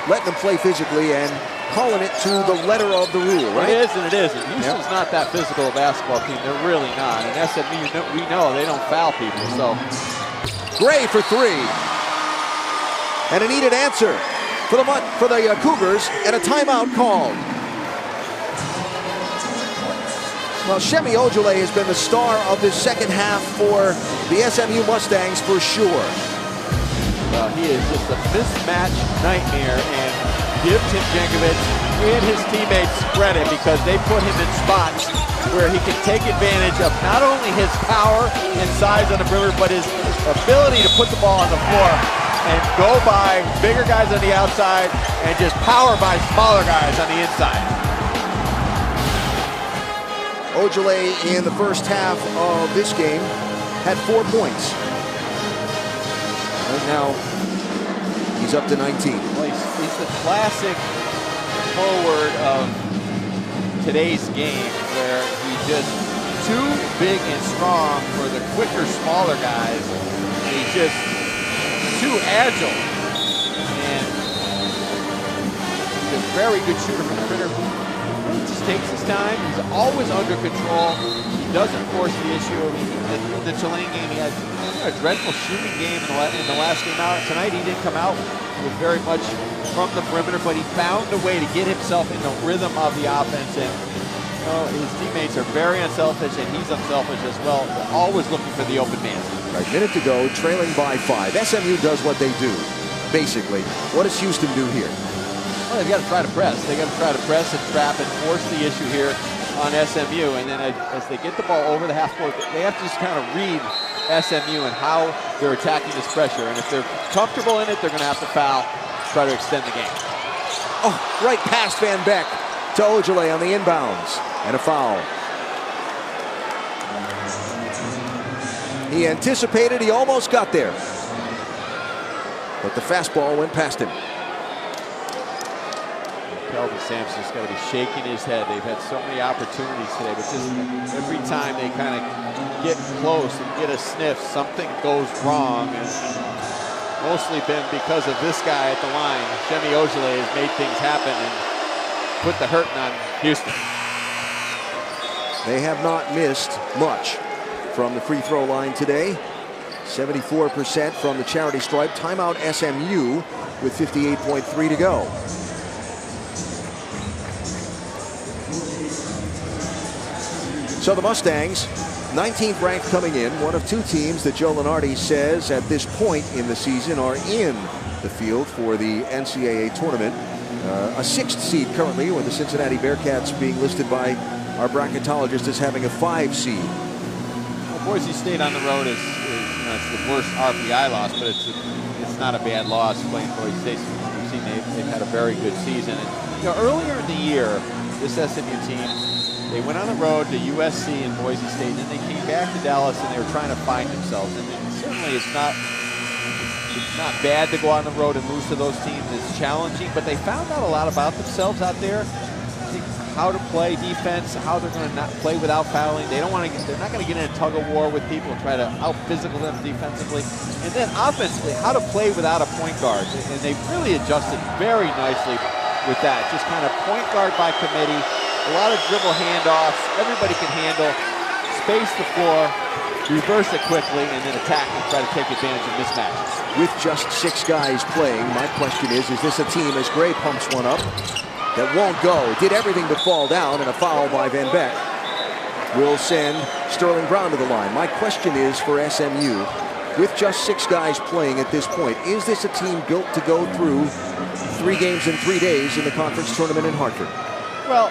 letting them play physically and calling it to the letter of the rule, right? It is and it isn't. Houston's not that physical a basketball team. They're really not. And SMU, we know they don't foul people. So Gray for three. And a needed answer for the Cougars, and a timeout called. Well, Shemi Ojale has been the star of this second half for the SMU Mustangs for sure. Well, he is just a mismatch nightmare, and give Tim Jankovic and his teammates credit because they put him in spots where he can take advantage of not only his power and size on the perimeter, but his ability to put the ball on the floor and go by bigger guys on the outside and just power by smaller guys on the inside. Ojale in the first half of this game had 4 points. And now he's up to 19. Well, he's the classic forward of today's game where he's just too big and strong for the quicker, smaller guys. He's just too agile. And he's a very good shooter from the perimeter. He just takes his time. He's always under control. He doesn't force the issue. I mean, the Chilean game, he had a dreadful shooting game in the last game out. Tonight he didn't come out with very much from the perimeter, but he found a way to get himself in the rhythm of the offense. And his teammates are very unselfish, and he's unselfish as well. They're always looking for the open man. Right, minute to go, trailing by 5. SMU does what they do, basically. What does Houston do here? Well, they've got to try to press. They've got to try to press and trap and force the issue here on SMU. And then as they get the ball over the half court, they have to just kind of read SMU and how they're attacking this pressure. And if they're comfortable in it, they're going to have to foul, try to extend the game. Oh, right past Van Beck to Ojale on the inbounds. And a foul. He anticipated, he almost got there. But the fastball went past him. Kelvin Sampson's got to be shaking his head. They've had so many opportunities today, but just every time they kind of get close and get a sniff, something goes wrong. And mostly been because of this guy at the line. Shemi Ojale has made things happen and put the hurting on Houston. They have not missed much from the free throw line today. 74% from the charity stripe. Timeout SMU with 58.3 to go. So the Mustangs, 19th ranked coming in, one of 2 teams that Joe Lunardi says at this point in the season are in the field for the NCAA tournament. A 6th seed currently, with the Cincinnati Bearcats being listed by our bracketologist as having a 5 seed. Well, Boise State on the road is it's the worst RPI loss, but it's not a bad loss playing Boise State. We've seen they've had a very good season. And, earlier in the year, this SMU team, they went on the road to USC and Boise State, and then they came back to Dallas and they were trying to find themselves. And certainly it's not bad to go on the road and lose to those teams. It's challenging, but they found out a lot about themselves out there. How to play defense, how they're going to not play without fouling. They're not going to get in a tug of war with people and try to out-physical them defensively. And then offensively, how to play without a point guard. And they've really adjusted very nicely with that. Just kind of point guard by committee. A lot of dribble handoffs, everybody can handle, space the floor, reverse it quickly, and then attack and try to take advantage of mismatches. With just 6 guys playing, my question is this a team, as Gray pumps one up, that won't go? Did everything but fall down, and a foul by Van Beck will send Sterling Brown to the line. My question is for SMU, with just 6 guys playing at this point, is this a team built to go through 3 games in 3 days in the conference tournament in Hartford? Well,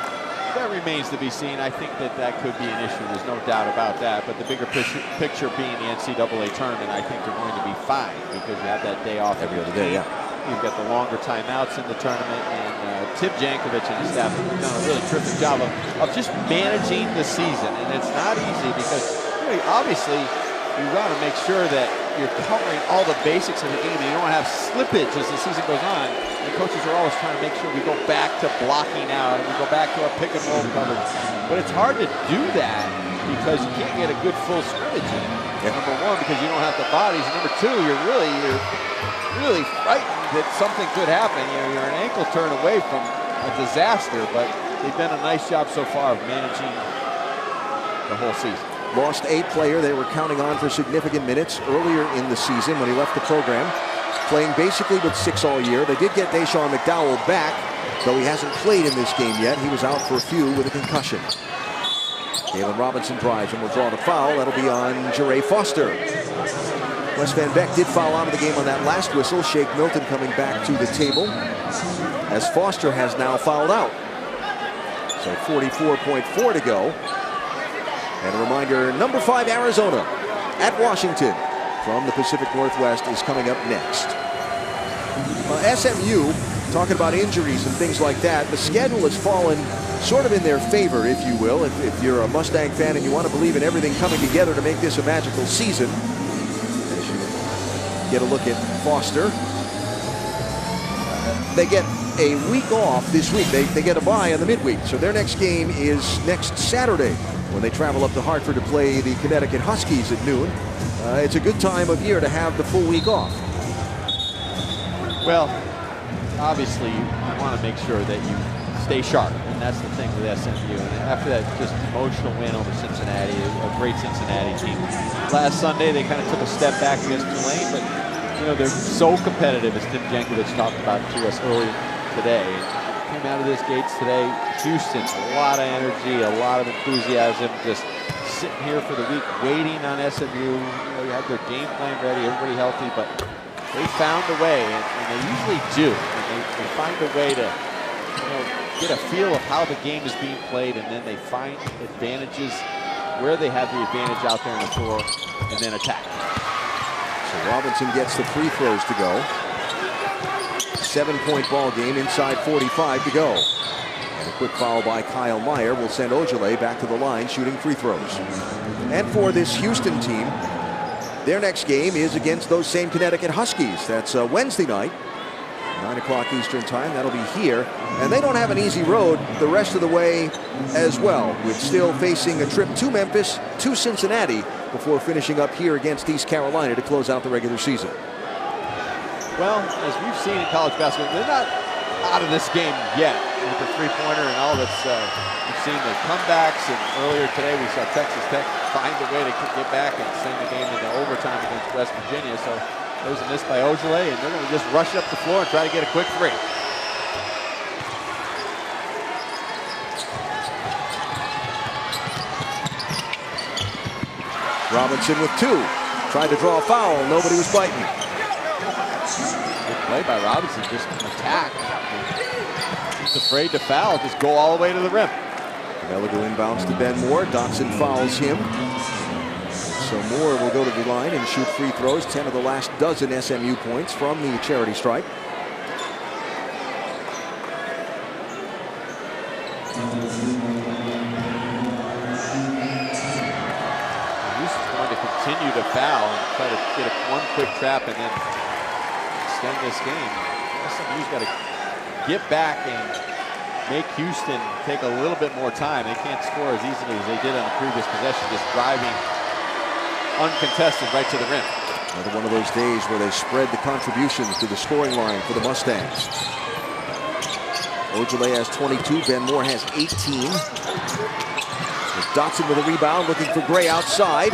that remains to be seen. I think that could be an issue. There's no doubt about that. But the bigger picture being the NCAA tournament, I think they're going to be fine because you have that day off every other day. Yeah. You've got the longer timeouts in the tournament, and Tim Jankovic and his staff have done a really terrific job of just managing the season. And it's not easy because obviously you want to make sure that you're covering all the basics of the game and you don't have slippage as the season goes on. And coaches are always trying to make sure we go back to blocking out and we go back to our pick and roll coverage. But it's hard to do that because you can't get a good full scrimmage in. Yeah. Number one, because you don't have the bodies. And number two, you're really frightened that something could happen. You know, you're an ankle turn away from a disaster, but they've done a nice job so far of managing the whole season. Lost a player they were counting on for significant minutes earlier in the season when he left the program, playing basically with 6 all year. They did get Deshaun McDowell back, though he hasn't played in this game yet. He was out for a few with a concussion. Galen Robinson drives and will draw the foul. That'll be on Jere Foster. Wes Van Beek did foul out of the game on that last whistle. Shake Milton coming back to the table as Foster has now fouled out. So 44.4 to go. And a reminder, number 5 Arizona at Washington from the Pacific Northwest is coming up next. SMU, talking about injuries and things like that, the schedule has fallen sort of in their favor, if you will. If you're a Mustang fan and you want to believe in everything coming together to make this a magical season, as you get a look at Foster, they get a week off this week. They get a bye in the midweek. So their next game is next Saturday when they travel up to Hartford to play the Connecticut Huskies at noon. It's a good time of year to have the full week off. Well, obviously, you want to make sure that you stay sharp, and that's the thing with SMU. And after that just emotional win over Cincinnati, a great Cincinnati team, last Sunday they kind of took a step back against Tulane, but you know, they're so competitive, as Tim Jankovic talked about to us earlier today. Came out of this gates today, Houston, a lot of energy, a lot of enthusiasm, just sitting here for the week, waiting on SMU. You know, you have their game plan ready, everybody healthy, but they found a way, and they usually do. And they find a way to, you know, get a feel of how the game is being played, and then they find advantages where they have the advantage out there on the floor, and then attack. So Robinson gets the free throws to go. 7-point ball game, inside 45 to go. And a quick foul by Kyle Meyer will send Ojale back to the line shooting free throws. And for this Houston team, their next game is against those same Connecticut Huskies. That's Wednesday night, 9 o'clock Eastern time. That'll be here. And they don't have an easy road the rest of the way as well, with still facing a trip to Memphis, to Cincinnati, before finishing up here against East Carolina to close out the regular season. Well, as we've seen in college basketball, they're not out of this game yet with the three-pointer and all that's, we've seen the comebacks, and earlier today we saw Texas Tech find a way to get back and send the game into overtime against West Virginia. So there's a miss by Ojale, and they're going to just rush up the floor and try to get a quick three. Robinson with 2. Tried to draw a foul. Nobody was biting. Good play by Robinson. Just attack. He's afraid to foul. Just go all the way to the rim. Meligo inbounds to Ben Moore. Dotson fouls him. So Moore will go to the line and shoot free throws. 10 of the last dozen SMU points from the charity stripe. Continue to foul and try to get one quick trap and then extend this game. SMU's got to get back and make Houston take a little bit more time. They can't score as easily as they did on the previous possession, just driving uncontested right to the rim. Another one of those days where they spread the contributions to the scoring line for the Mustangs. Ojale has 22, Ben Moore has 18. With Dotson with a rebound, looking for Gray outside.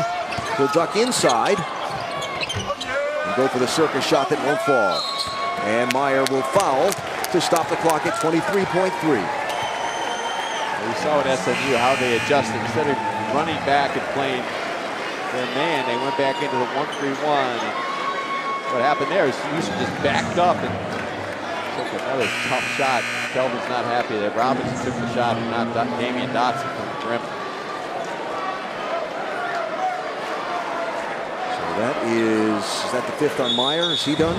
He'll duck inside and go for the circus shot that won't fall. And Meyer will foul to stop the clock at 23.3. We saw at SMU how they adjusted. Instead of running back and playing their man, they went back into the 1-3-1. What happened there is Houston just backed up and took another tough shot. Kelvin's not happy that Robinson took the shot and not Damian Dotson from the rim. That is that the 5th on Meyer? Is he done?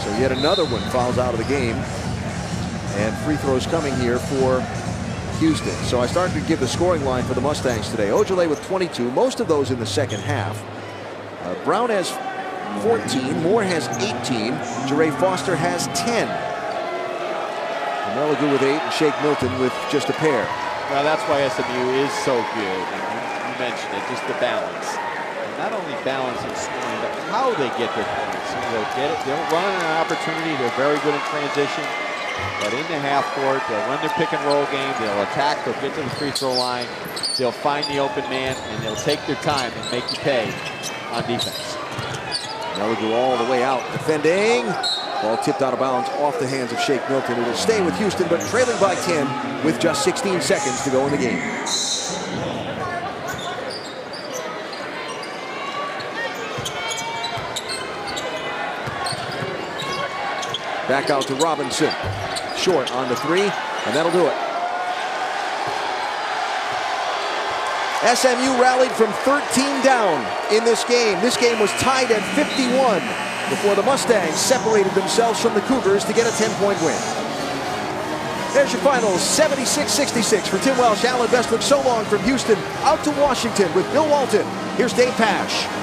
So yet another one fouls out of the game. And free throws coming here for Houston. So I started to give the scoring line for the Mustangs today. Ojale with 22, most of those in the second half. Brown has 14, Moore has 18, Jere Foster has 10. Meligo with 8 and Shake Milton with just a pair. Well, that's why SMU is so good. And you mentioned it, just the balance. They're not only balance and scoring, but how they get their points. You know, they'll run an opportunity. They're very good in transition. But in the half court, they'll run their pick and roll game. They'll attack. They'll get to the free throw line. They'll find the open man, and they'll take their time and make you pay on defense. They'll go all the way out defending. Ball tipped out of bounds off the hands of Shake Milton. It'll stay with Houston, but trailing by 10 with just 16 seconds to go in the game. Back out to Robinson. Short on the three, and that'll do it. SMU rallied from 13 down in this game. This game was tied at 51 before the Mustangs separated themselves from the Cougars to get a 10-point win. There's your finals, 76-66 for Tim Welsh, Alan Bestwick. So long from Houston out to Washington with Bill Walton. Here's Dave Pash.